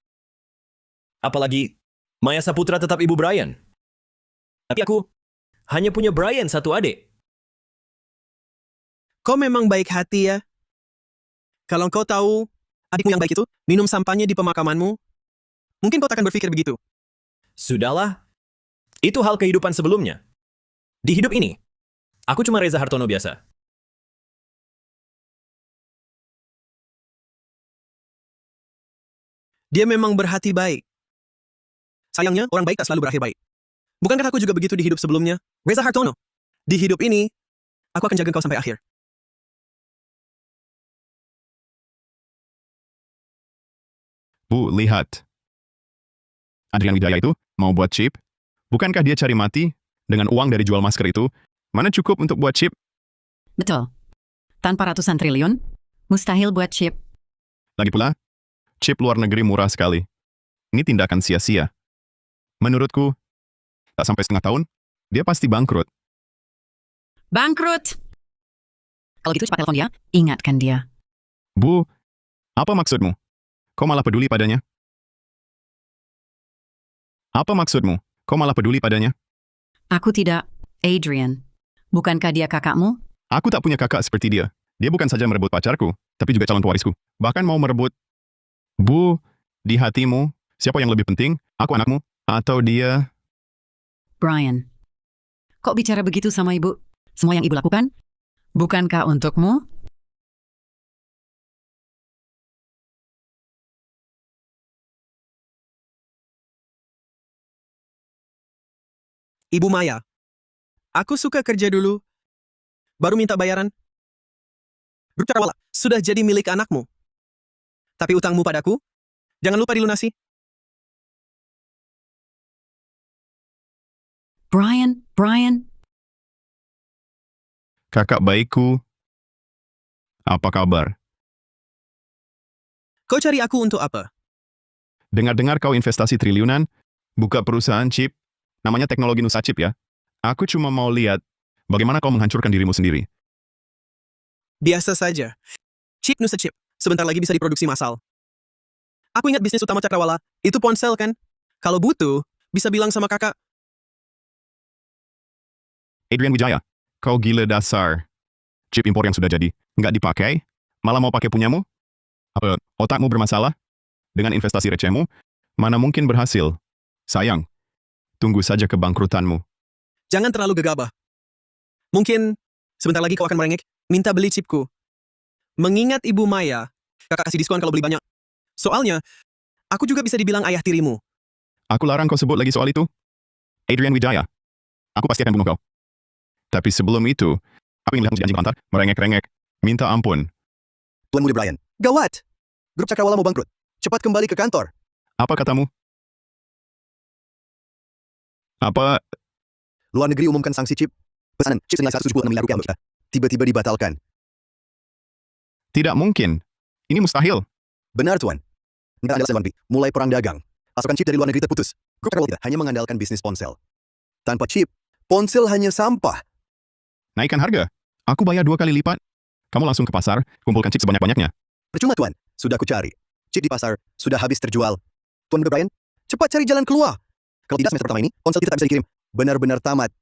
Apalagi Maya Saputra tetap ibu Brian. Tapi aku hanya punya Brian satu adik. Kau memang baik hati ya. Kalau kau tahu adikmu yang baik itu minum sampahnya di pemakamanmu, mungkin kau tak akan berpikir begitu. Sudahlah. Itu hal kehidupan sebelumnya. Di hidup ini, aku cuma Reza Hartono biasa. Dia memang berhati baik. Sayangnya, orang baik tak selalu berakhir baik. Bukankah aku juga begitu di hidup sebelumnya? Reza Hartono. Di hidup ini, aku akan jaga kau sampai akhir. Bu, lihat. Adrian Wijaya itu mau buat chip. Bukankah dia cari mati dengan uang dari jual masker itu? Mana cukup untuk buat chip? Betul. Tanpa ratusan triliun, mustahil buat chip. Lagi pula, chip luar negeri murah sekali. Ini tindakan sia-sia. Menurutku, tak sampai setengah tahun, dia pasti bangkrut. Bangkrut! Kalau gitu cepat telepon dia, ingatkan dia. Bu, apa maksudmu? Kau malah peduli padanya? Apa maksudmu? Kau malah peduli padanya? Aku tidak, Adrian. Bukankah dia kakakmu? Aku tak punya kakak seperti dia. Dia bukan saja merebut pacarku, tapi juga calon pewarisku. Bahkan mau merebut... Bu, di hatimu, siapa yang lebih penting? Aku anakmu? Atau dia? Brian, kok bicara begitu sama ibu? Semua yang ibu lakukan, bukankah untukmu? Ibu Maya, aku suka kerja dulu, baru minta bayaran. Grup Cakrawala sudah jadi milik anakmu. Tapi utangmu padaku, jangan lupa dilunasi. Brian, Kakak baikku, apa kabar? Kau cari aku untuk apa? Dengar-dengar kau investasi triliunan, buka perusahaan chip, namanya teknologi Nusa Chip ya. Aku cuma mau lihat bagaimana kau menghancurkan dirimu sendiri. Biasa saja. Chip Nusa Chip, sebentar lagi bisa diproduksi massal. Aku ingat bisnis utama Cakrawala, itu ponsel kan? Kalau butuh, bisa bilang sama kakak. Adrian Wijaya, kau gila dasar. Chip impor yang sudah jadi, nggak dipakai, malah mau pakai punyamu? Apa otakmu bermasalah? Dengan investasi recehmu, mana mungkin berhasil? Sayang, tunggu saja kebangkrutanmu. Jangan terlalu gegabah. Mungkin sebentar lagi kau akan merengek, minta beli chipku. Mengingat Ibu Maya, kakak kasih diskon kalau beli banyak. Soalnya, aku juga bisa dibilang ayah tirimu. Aku larang kau sebut lagi soal itu. Adrian Wijaya, aku pasti akan bunuh kau. Tapi sebelum itu, aku ingin lihat si anjing pantar, merengek-rengek, minta ampun. Tuan Muda Brian, gawat! Grup Cakrawala mau bangkrut. Cepat kembali ke kantor. Apa katamu? Apa? Luar negeri umumkan sanksi chip. Pesanan chip senilai 176 miliar rupiah untuk kita. Tiba-tiba dibatalkan. Tidak mungkin. Ini mustahil. Benar, Tuan. Negara adalah luar negeri, mulai perang dagang. Pasokan chip dari luar negeri terputus. Grup Cakrawala kita hanya mengandalkan bisnis ponsel. Tanpa chip, ponsel hanya sampah. Naikkan harga. Aku bayar 2 kali lipat. Kamu langsung ke pasar, kumpulkan chip sebanyak-banyaknya. Percuma, Tuan. Sudah aku cari. Chip di pasar sudah habis terjual. Tuan Muda Brian, cepat cari jalan keluar. Kalau tidak semester pertama ini, ponsel kita tak bisa dikirim. Benar-benar tamat.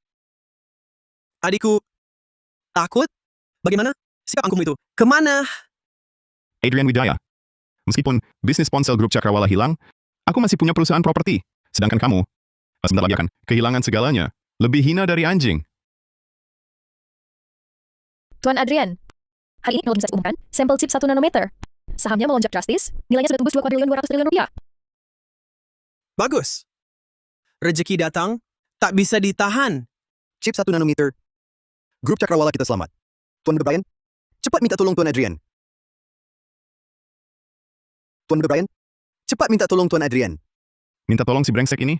Adikku, takut? Bagaimana? Sikap angkuhmu itu. Kemana? Adrian Wijaya. Meskipun bisnis ponsel grup Cakrawala hilang, aku masih punya perusahaan properti. Sedangkan kamu, sebentar lagi akan kehilangan segalanya. Lebih hina dari anjing. Tuan Adrian, hari ini kalau bisa diumumkan, sampel chip 1 nanometer. Sahamnya melonjak drastis, nilainya sudah tembus 2 kuadriliun 200 triliun rupiah. Bagus. Rezeki datang, tak bisa ditahan. Chip 1 nanometer. Grup Cakrawala kita selamat. Tuan Muda Brian, cepat minta tolong Tuan Adrian. Tuan Muda Brian, cepat minta tolong Tuan Adrian. Minta tolong si brengsek ini?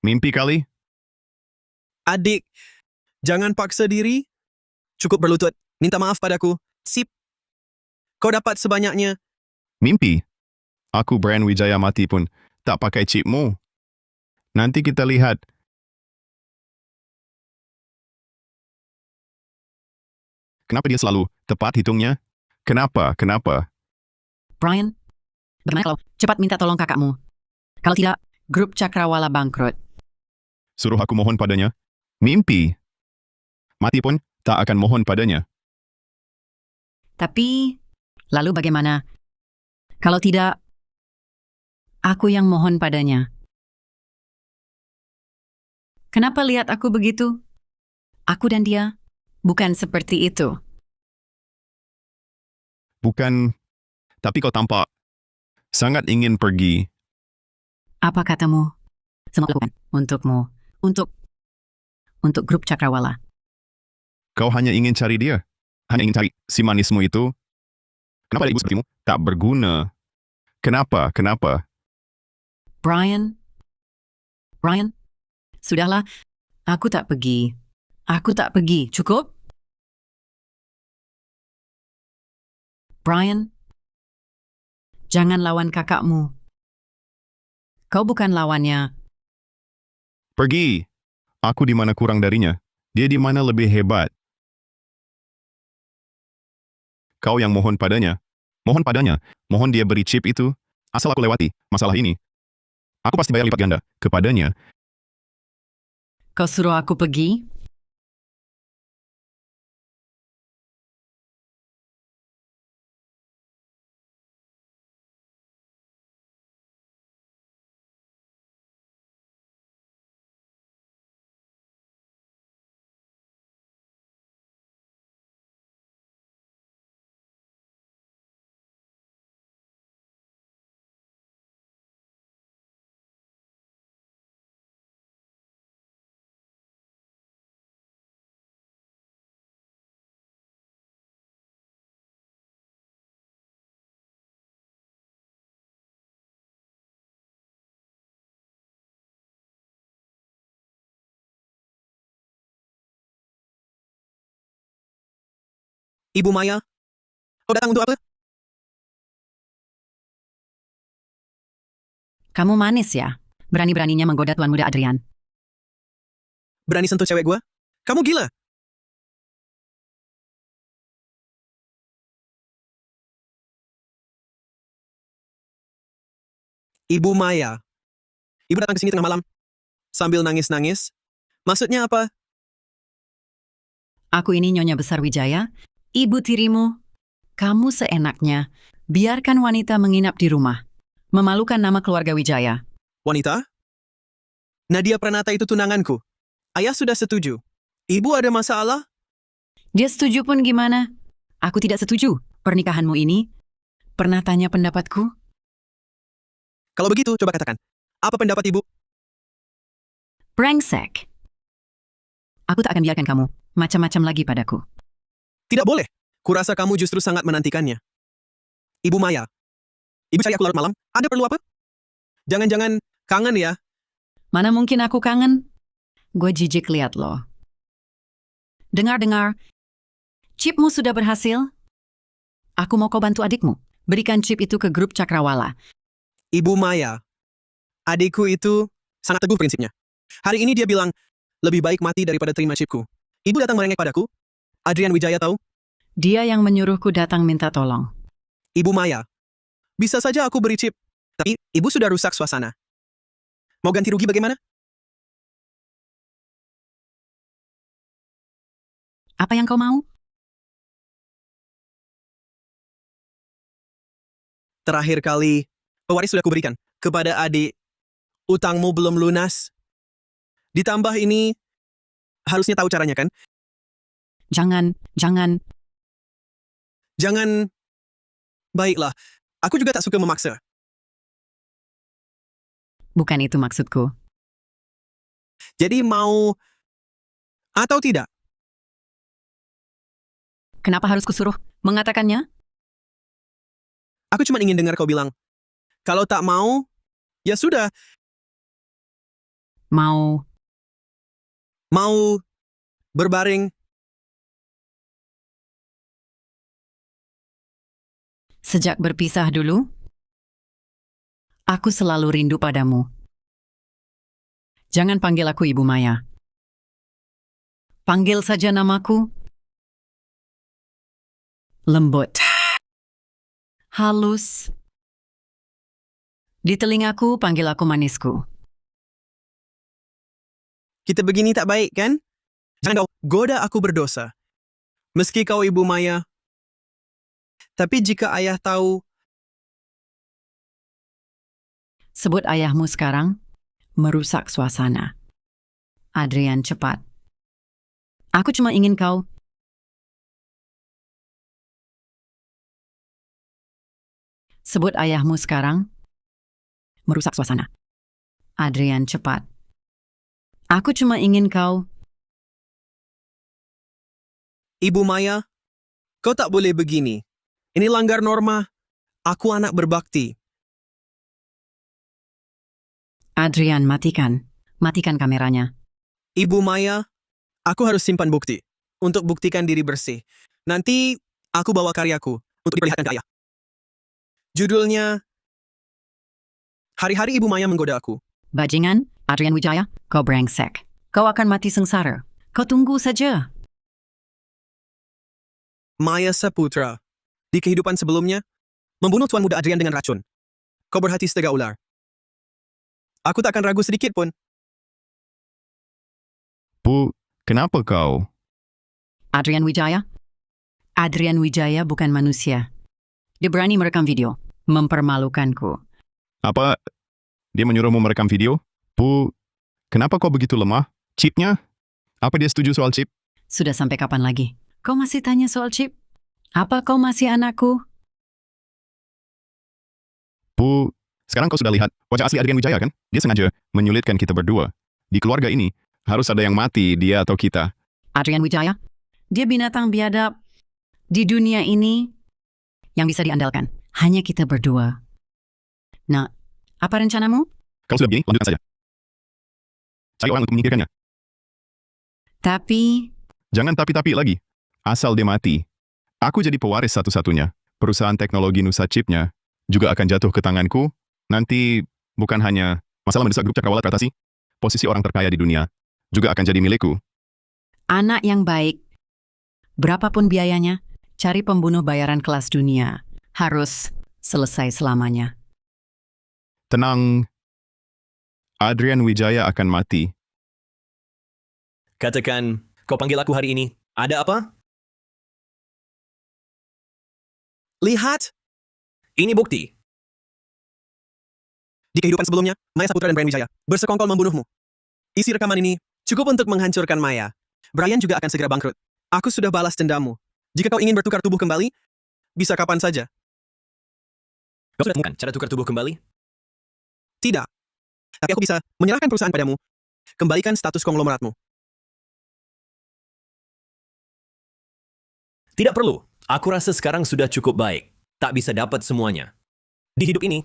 Mimpi kali? Adik, jangan paksa diri. Cukup berlutut, minta maaf padaku. Sip. Kau dapat sebanyaknya. Mimpi? Aku Brian Wijaya mati pun tak pakai chipmu. Nanti kita lihat. Kenapa dia selalu tepat hitungnya? Kenapa? Brian, bagaimana kalau cepat minta tolong kakakmu? Kalau tidak, grup Cakrawala bangkrut. Suruh aku mohon padanya? Mimpi. Mati pun tak akan mohon padanya. Tapi, lalu bagaimana? Kalau tidak, aku yang mohon padanya. Kenapa lihat aku begitu? Aku dan dia bukan seperti itu. Bukan, tapi kau tampak sangat ingin pergi. Apa katamu? Semua lakukan untukmu, untuk grup Cakrawala. Kau hanya ingin cari dia. Hanya ingin cari si manismu itu. Kenapa ada ibu sepertimu tak berguna? Kenapa? Brian, sudahlah, aku tak pergi, cukup? Brian, jangan lawan kakakmu. Kau bukan lawannya. Pergi. Aku di mana kurang darinya. Dia di mana lebih hebat. Kau yang mohon padanya. Mohon dia beri chip itu. Asal aku lewati masalah ini. Aku pasti bayar lipat ganda kepadanya. Kau suruh aku pergi? Ibu Maya, kau datang untuk apa? Kamu manis ya? Berani-beraninya menggoda Tuan Muda Adrian. Berani sentuh cewek gua? Kamu gila? Ibu Maya. Ibu datang ke sini tengah malam. Sambil nangis-nangis. Maksudnya apa? Aku ini Nyonya Besar Wijaya, ibu tirimu. Kamu seenaknya, biarkan wanita menginap di rumah. Memalukan nama keluarga Wijaya. Wanita? Nadia Pranata itu tunanganku. Ayah sudah setuju. Ibu ada masalah? Dia setuju pun gimana? Aku tidak setuju. Pernikahanmu ini, pernah tanya pendapatku? Kalau begitu, coba katakan. Apa pendapat ibu? Brengsek. Aku tak akan biarkan kamu macam-macam lagi padaku. Tidak boleh. Kurasa kamu justru sangat menantikannya. Ibu Maya. Ibu cari aku larut malam. Ada perlu apa? Jangan-jangan kangen ya? Mana mungkin aku kangen? Gue jijik liat lo. Dengar-dengar, chipmu sudah berhasil? Aku mau kau bantu adikmu. Berikan chip itu ke grup Cakrawala. Ibu Maya. Adikku itu sangat teguh prinsipnya. Hari ini dia bilang, lebih baik mati daripada terima chipku. Ibu datang merengek padaku. Adrian Wijaya tahu? Dia yang menyuruhku datang minta tolong. Ibu Maya. Bisa saja aku beri chip. Tapi ibu sudah rusak suasana. Mau ganti rugi bagaimana? Apa yang kau mau? Terakhir kali, pewaris sudah kuberikan kepada adik. Utangmu belum lunas. Ditambah ini, harusnya tahu caranya kan? Jangan. Jangan. Baiklah, aku juga tak suka memaksa. Bukan itu maksudku. Jadi mau atau tidak? Kenapa harus kusuruh mengatakannya? Aku cuma ingin dengar kau bilang, kalau tak mau, ya sudah. Mau. Mau berbaring. Sejak berpisah dulu, aku selalu rindu padamu. Jangan panggil aku Ibu Maya. Panggil saja namaku. Lembut. Halus. Di telingaku panggil aku manisku. Kita begini tak baik kan? Jangan kau goda aku berdosa. Meski kau Ibu Maya. Tapi jika ayah tahu, Sebut ayahmu sekarang, merusak suasana. Adrian, cepat. Aku cuma ingin kau. Sebut ayahmu sekarang, merusak suasana. Adrian, cepat. Aku cuma ingin kau. Ibu Maya, kau tak boleh begini. Ini langgar norma. Aku anak berbakti. Adrian, matikan. Matikan kameranya. Ibu Maya, aku harus simpan bukti. Untuk buktikan diri bersih. Nanti aku bawa karyaku untuk diperlihatkan ke ayah. Judulnya, Hari-hari Ibu Maya menggoda aku. Bajingan, Adrian Wijaya, kau brengsek. Kau akan mati sengsara. Kau tunggu saja. Maya Saputra. Di kehidupan sebelumnya, membunuh Tuan Muda Adrian dengan racun. Kau berhati setega ular. Aku tak akan ragu sedikit pun. Bu, kenapa kau? Adrian Wijaya? Adrian Wijaya bukan manusia. Dia berani merekam video. Mempermalukanku. Apa? Dia menyuruhmu merekam video? Bu, kenapa kau begitu lemah? Chipnya? Apa dia setuju soal chip? Sudah sampai kapan lagi? Kau masih tanya soal chip? Apa kau masih anakku? Bu, sekarang kau sudah lihat wajah asli Adrian Wijaya kan? Dia sengaja menyulitkan kita berdua. Di keluarga ini, harus ada yang mati, dia atau kita. Adrian Wijaya? Dia binatang biadab. Di dunia ini, yang bisa diandalkan, hanya kita berdua. Nah, apa rencanamu? Kalau sudah begini, lanjutkan saja. Cari orang untuk menyingkirkannya. Tapi, Jangan tapi-tapi lagi. Asal dia mati. Aku jadi pewaris satu-satunya. Perusahaan teknologi Nusa Chip-nya juga akan jatuh ke tanganku. Nanti bukan hanya masalah mendesak grup Cakrawala teratasi, posisi orang terkaya di dunia juga akan jadi milikku. Anak yang baik, berapapun biayanya, cari pembunuh bayaran kelas dunia. Harus selesai selamanya. Tenang, Adrian Wijaya akan mati. Katakan, kau panggil aku hari ini. Ada apa? Lihat, Ini bukti. di kehidupan sebelumnya, Maya Saputra dan Brian Wijaya bersekongkol membunuhmu. Isi rekaman ini cukup untuk menghancurkan Maya. Brian juga akan segera bangkrut. Aku sudah balas dendammu. Jika kau ingin bertukar tubuh kembali, bisa kapan saja. Kau sudah temukan cara tukar tubuh kembali? Tidak. Tapi aku bisa menyerahkan perusahaan padamu. Kembalikan status konglomeratmu. Tidak perlu. Aku rasa sekarang sudah cukup baik. Tak bisa dapat semuanya. Di hidup ini,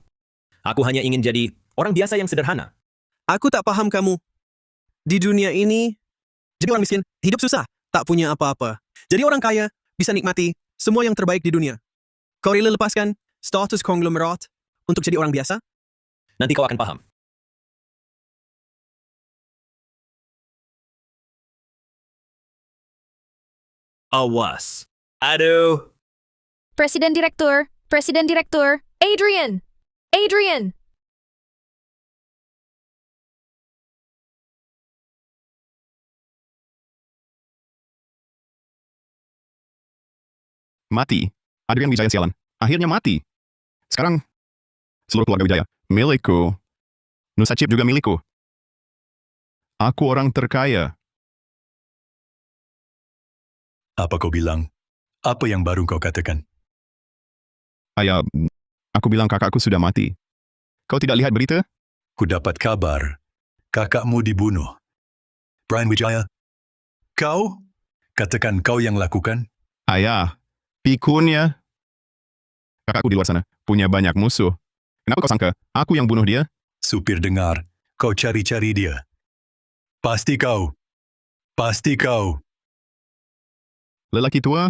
aku hanya ingin jadi orang biasa yang sederhana. Aku tak paham kamu. Di dunia ini, jadi orang miskin, hidup susah, tak punya apa-apa. Jadi orang kaya, bisa nikmati semua yang terbaik di dunia. Kau rela lepaskan status konglomerat untuk jadi orang biasa? Nanti kau akan paham. Awas. Aduh. Presiden Direktur, Adrian! Adrian! Mati. Adrian Wijaya sialan. Akhirnya mati. Sekarang, seluruh keluarga Wijaya milikku. Nusa Chip juga milikku. Aku orang terkaya. Apa kau bilang? Apa yang baru kau katakan? Ayah, aku bilang kakakku sudah mati. Kau tidak lihat berita? Ku dapat kabar. Kakakmu dibunuh. Brian Wijaya, kau? Katakan kau yang lakukan? Ayah, pikun ya. Kakakku di luar sana punya banyak musuh. Kenapa kau sangka aku yang bunuh dia? Supir dengar, kau cari-cari dia. Pasti kau. Pasti kau. Lelaki tua?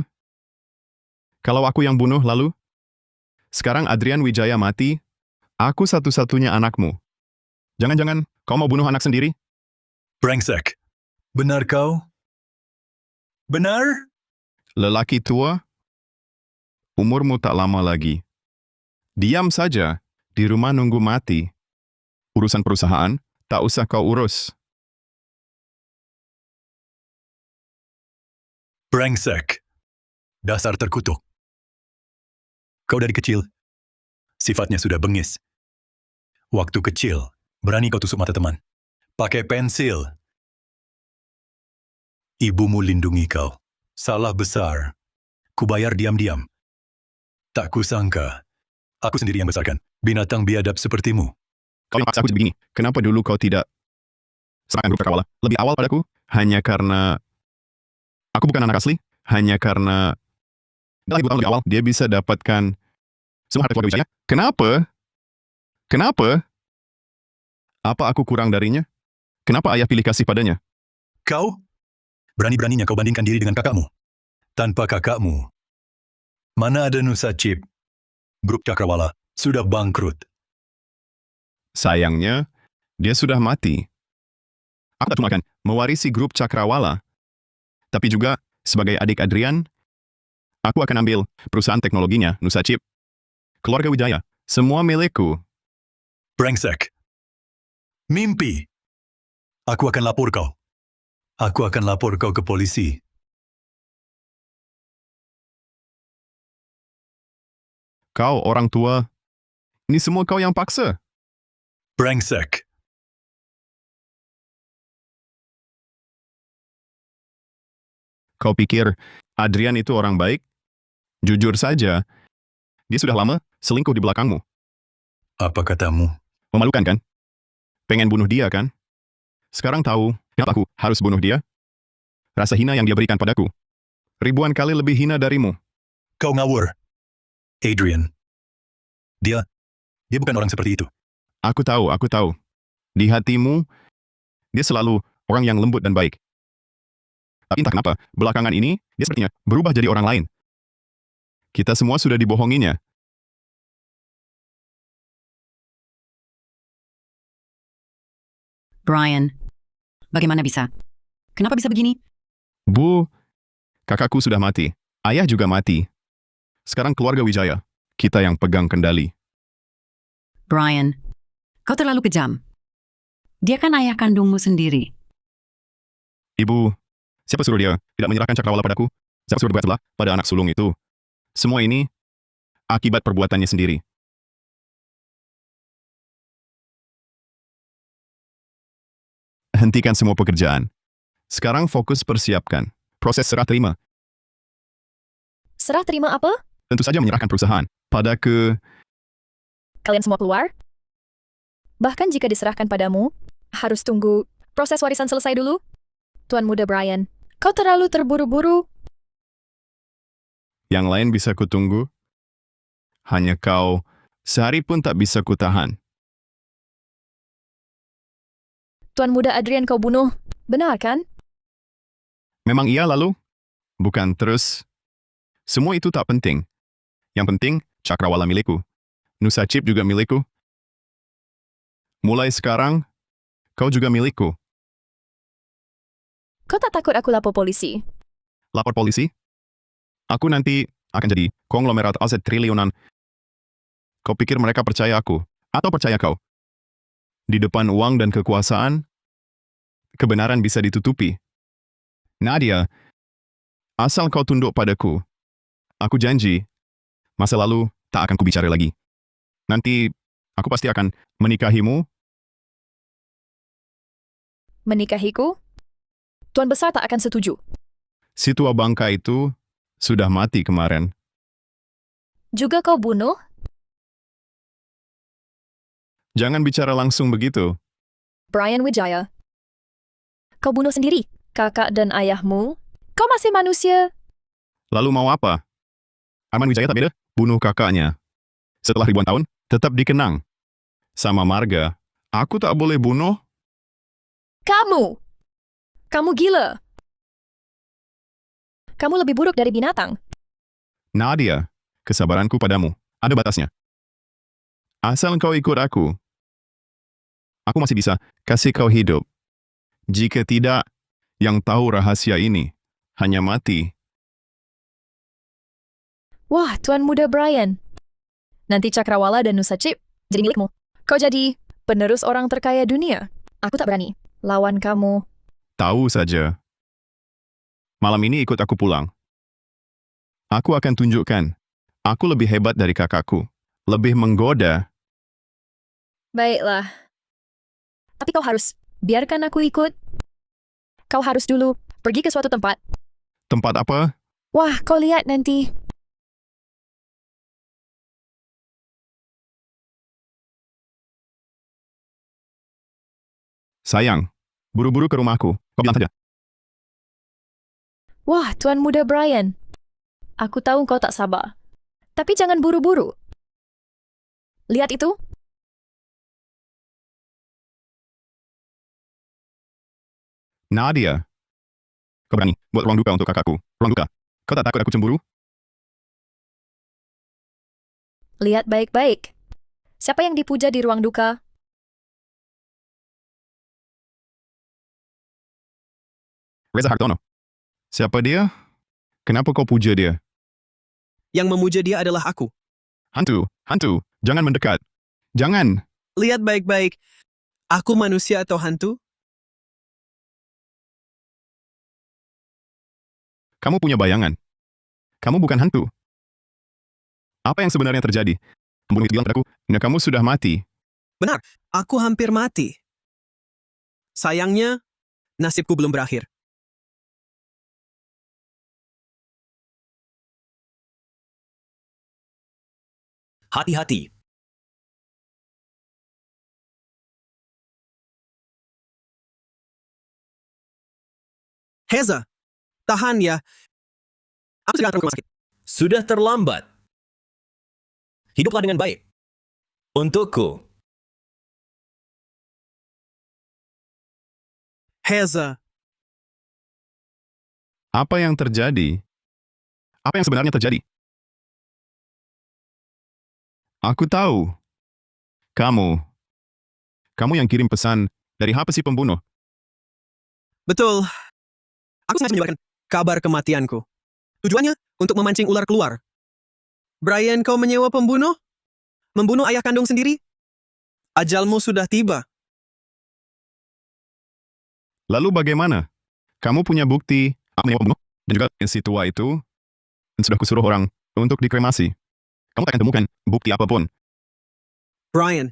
Kalau aku yang bunuh lalu? Sekarang Adrian Wijaya mati, aku satu-satunya anakmu. Jangan-jangan kau mau bunuh anak sendiri? Brengsek. Benar kau? Benar? Lelaki tua? Umurmu tak lama lagi. Diam saja, di rumah nunggu mati. Urusan perusahaan, tak usah kau urus. Brengsek. Dasar terkutuk. Kau dari kecil, sifatnya sudah bengis. Waktu kecil, berani kau tusuk mata teman. Pakai pensil. Ibumu lindungi kau. Salah besar. Kubayar diam-diam. Tak kusangka. Aku sendiri yang besarkan. Binatang biadab sepertimu. Kau yang paksa aku jadi begini. Kenapa dulu kau tidak serahkan grup Cakrawala lebih awal padaku? Hanya karena aku bukan anak asli. Hanya karena dalam 2 tahun lebih awal, dia bisa dapatkan semua harta keluarga Wijaya. Kenapa? Kenapa? Apa aku kurang darinya? Kenapa ayah pilih kasih padanya? Kau? Berani-beraninya kau bandingkan diri dengan kakakmu. Tanpa kakakmu, mana ada Nusa Chip? Grup Cakrawala sudah bangkrut. Sayangnya, dia sudah mati. Aku tak cuma akan mewarisi grup Cakrawala, tapi juga sebagai adik Adrian, aku akan ambil perusahaan teknologinya, Nusa Chip. Keluarga Wijaya, semua milikku. Brengsek. Mimpi. Aku akan lapor kau. Aku akan lapor kau ke polisi. Kau orang tua, ini semua kau yang paksa. Brengsek. Kau pikir Adrian itu orang baik? Jujur saja, dia sudah lama selingkuh di belakangmu. Apa katamu? Memalukan kan? Pengen bunuh dia kan? Sekarang tahu kenapa aku harus bunuh dia? Rasa hina yang dia berikan padaku. Ribuan kali lebih hina darimu. Kau ngawur. Adrian. Dia bukan orang seperti itu. Aku tahu. Di hatimu, dia selalu orang yang lembut dan baik. Tapi entah kenapa, belakangan ini, dia sepertinya berubah jadi orang lain. Kita semua sudah dibohonginya. Brian, bagaimana bisa? Kenapa bisa begini? Bu, kakakku sudah mati. Ayah juga mati. Sekarang keluarga Wijaya. Kita yang pegang kendali. Brian, kau terlalu kejam. Dia kan ayah kandungmu sendiri. Ibu, siapa suruh dia tidak menyerahkan cakrawala padaku? Siapa suruh berbuatlah pada anak sulung itu? Semua ini akibat perbuatannya sendiri. Hentikan semua pekerjaan. Sekarang fokus persiapkan proses serah terima. Serah terima apa? Tentu saja menyerahkan perusahaan pada Kalian semua keluar? Bahkan jika diserahkan padamu, harus tunggu proses warisan selesai dulu. Tuan Muda Brian, kau terlalu terburu-buru. Yang lain bisa kutunggu. Hanya kau, sehari pun tak bisa kutahan. Tuan Muda Adrian kau bunuh, benar kan? Memang iya lalu? Bukan terus. Semua itu tak penting. Yang penting, cakrawala milikku. Nusa Chip juga milikku. Mulai sekarang, kau juga milikku. Kau tak takut aku lapor polisi? Lapor polisi? Aku nanti akan jadi konglomerat aset triliunan. Kau pikir mereka percaya aku? Atau percaya kau? Di depan uang dan kekuasaan, kebenaran bisa ditutupi. Nadia, asal kau tunduk padaku, aku janji, masa lalu tak akan kubicara lagi. Nanti, aku pasti akan menikahimu. Menikahiku? Tuan Besar tak akan setuju. Si tua bangka itu sudah mati kemarin. Juga kau bunuh? Jangan bicara langsung begitu. Brian Wijaya. Kau bunuh sendiri, kakak dan ayahmu. Kau masih manusia. Lalu mau apa? Arman Wijaya tak beda, bunuh kakaknya. Setelah ribuan tahun, tetap dikenang. Sama marga, aku tak boleh bunuh. Kamu! Kamu gila. Kamu lebih buruk dari binatang. Nadia, kesabaranku padamu, ada batasnya. Asal kau ikut aku masih bisa kasih kau hidup. Jika tidak, yang tahu rahasia ini hanya mati. Wah, Tuan Muda Brian. Nanti Cakrawala dan Nusa Chip jadi milikmu. Kau jadi penerus orang terkaya dunia. Aku tak berani lawan kamu. Tahu saja. Malam ini ikut aku pulang. Aku akan tunjukkan. Aku lebih hebat dari kakakku. Lebih menggoda. Baiklah. Tapi kau harus biarkan aku ikut. Kau harus dulu pergi ke suatu tempat. Tempat apa? Wah, kau lihat nanti. Sayang, buru-buru ke rumahku. Kau bilang saja. Wah, Tuan Muda Brian. Aku tahu kau tak sabar. Tapi jangan buru-buru. Lihat itu. Nadia. Kau berani buat ruang duka untuk kakakku. Ruang duka. Kau tak takut aku cemburu? Lihat baik-baik. Siapa yang dipuja di ruang duka? Reza Hartono. Siapa dia? Kenapa kau puja dia? Yang memuja dia adalah aku. Hantu, hantu, jangan mendekat. Jangan. Lihat baik-baik. Aku manusia atau hantu? Kamu punya bayangan. Kamu bukan hantu. Apa yang sebenarnya terjadi? Pembunuh itu bilang padaku, "Nah, kamu sudah mati." Benar, aku hampir mati. Sayangnya, nasibku belum berakhir. Hati-hati. Heza, tahan ya. Aku sedang ke rumah sakit. Sudah terlambat. Hiduplah dengan baik. Untukku. Heza, Apa yang terjadi? Apa yang sebenarnya terjadi? Aku tahu. Kamu yang kirim pesan dari HP si pembunuh. Betul. Aku sengaja menyebarkan kabar kematianku. Tujuannya untuk memancing ular keluar. Brian, kau menyewa pembunuh? Membunuh ayah kandung sendiri? Ajalmu sudah tiba. Lalu bagaimana? Kamu punya bukti aku menyewa pembunuh dan juga si tua itu dan sudah kusuruh orang untuk dikremasi. Kamu tak akan temukan bukti apapun. Brian,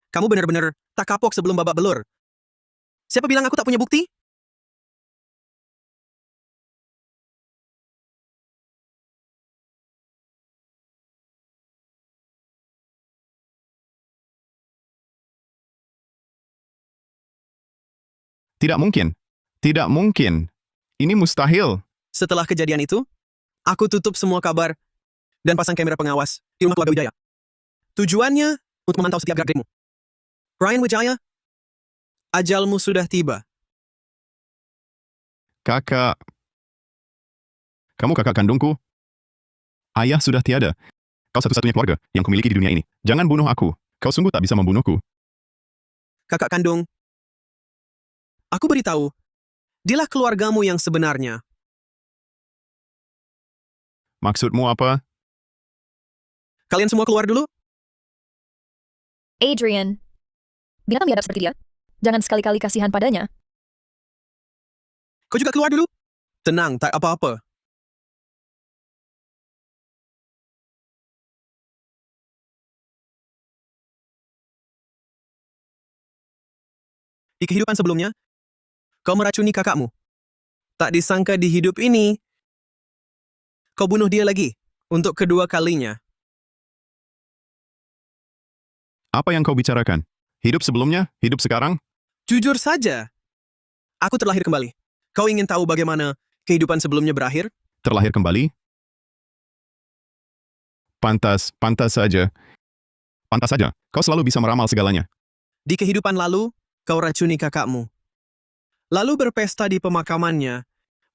kamu benar-benar tak kapok sebelum babak belur. Siapa bilang aku tak punya bukti? Tidak mungkin. Tidak mungkin. Ini mustahil. Setelah kejadian itu, aku tutup semua kabar dan pasang kamera pengawas di rumah keluarga Wijaya. Tujuannya untuk memantau setiap gerak-gerikmu. Brian Wijaya, ajalmu sudah tiba. Kakak. Kamu kakak kandungku. Ayah sudah tiada. Kau satu-satunya keluarga yang kumiliki di dunia ini. Jangan bunuh aku. Kau sungguh tak bisa membunuhku. Kakak kandung, aku beritahu, dialah keluargamu yang sebenarnya. Maksudmu apa? Kalian semua keluar dulu. Adrian, binatang biadab seperti dia. Jangan sekali-kali kasihan padanya. Kau juga keluar dulu. Tenang, tak apa-apa. Di kehidupan sebelumnya, kau meracuni kakakmu. Tak disangka di hidup ini, kau bunuh dia lagi untuk kedua kalinya. Apa yang kau bicarakan? Hidup sebelumnya? Hidup sekarang? Jujur saja, aku terlahir kembali. Kau ingin tahu bagaimana kehidupan sebelumnya berakhir? Terlahir kembali? Pantas saja. Pantas saja. Kau selalu bisa meramal segalanya. Di kehidupan lalu, kau racuni kakakmu. Lalu berpesta di pemakamannya,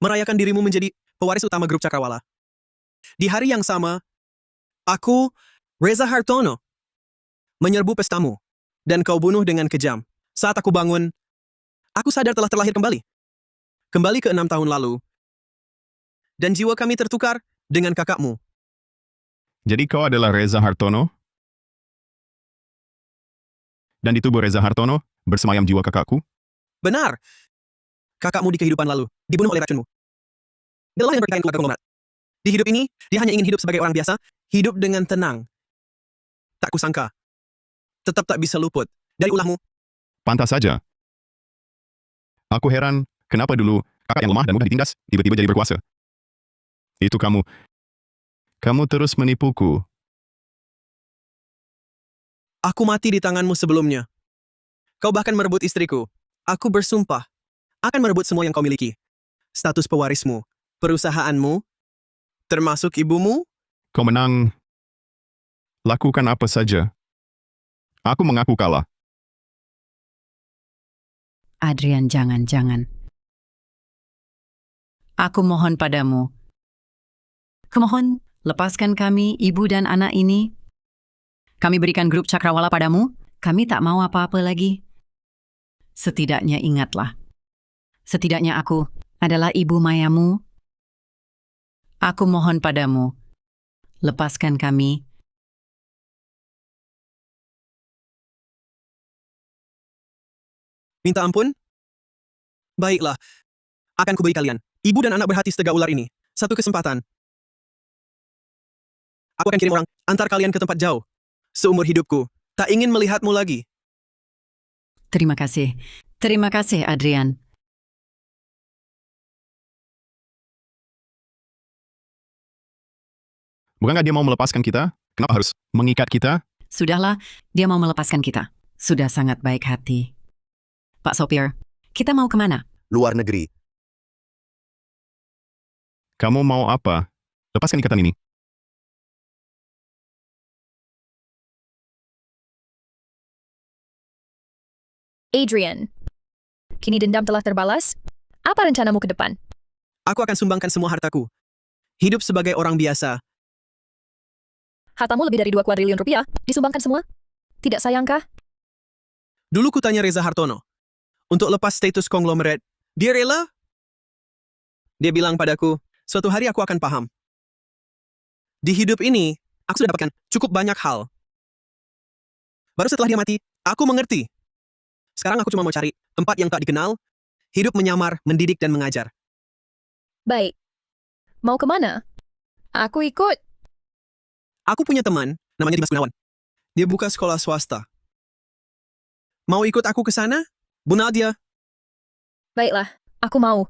merayakan dirimu menjadi pewaris utama grup Cakrawala. Di hari yang sama, aku, Reza Hartono, menyerbu pestamu, dan kau bunuh dengan kejam. Saat aku bangun, aku sadar telah terlahir kembali. Kembali ke 6 tahun lalu. Dan jiwa kami tertukar dengan kakakmu. Jadi kau adalah Reza Hartono? Dan di tubuh Reza Hartono bersemayam jiwa kakakku? Benar. Kakakmu di kehidupan lalu dibunuh oleh racunmu. Dialah yang berkaitan keluarga konglomerat. Di hidup ini, dia hanya ingin hidup sebagai orang biasa, hidup dengan tenang. Tak kusangka. Tetap tak bisa luput dari ulahmu. Pantas saja. Aku heran, kenapa dulu kakak yang lemah dan mudah ditindas, tiba-tiba jadi berkuasa. Itu kamu. Kamu terus menipuku. Aku mati di tanganmu sebelumnya. Kau bahkan merebut istriku. Aku bersumpah akan merebut semua yang kau miliki. Status pewarismu, perusahaanmu, termasuk ibumu. Kau menang. Lakukan apa saja. Aku mengaku kalah. Adrian, jangan. Aku mohon padamu. Kumohon, lepaskan kami, ibu dan anak ini. Kami berikan grup Cakrawala padamu. Kami tak mau apa-apa lagi. Setidaknya ingatlah. Setidaknya aku adalah ibu mayamu. Aku mohon padamu. Lepaskan kami. Minta ampun? Baiklah. Akan kuberi kalian, ibu dan anak berhati setega ular ini, satu kesempatan. Aku akan kirim orang antar kalian ke tempat jauh. Seumur hidupku, tak ingin melihatmu lagi. Terima kasih. Terima kasih, Adrian. Bukankah dia mau melepaskan kita? Kenapa harus mengikat kita? Sudahlah, dia mau melepaskan kita. Sudah sangat baik hati. Pak Sopir, kita mau kemana? Luar negeri. Kamu mau apa? Lepaskan ikatan ini. Adrian, kini dendam telah terbalas? Apa rencanamu ke depan? Aku akan sumbangkan semua hartaku. Hidup sebagai orang biasa. Hartamu lebih dari 2 kuadriliun rupiah, disumbangkan semua. Tidak sayangkah? Dulu ku tanya Reza Hartono. Untuk lepas status konglomerat, dia rela? Dia bilang padaku, suatu hari aku akan paham. Di hidup ini, aku sudah dapatkan cukup banyak hal. Baru setelah dia mati, aku mengerti. Sekarang aku cuma mau cari tempat yang tak dikenal, hidup menyamar, mendidik, dan mengajar. Baik. Mau kemana? Aku ikut. Aku punya teman, namanya Dimas Gunawan. Dia buka sekolah swasta. Mau ikut aku ke sana? Bu Nadia? Baiklah, aku mau.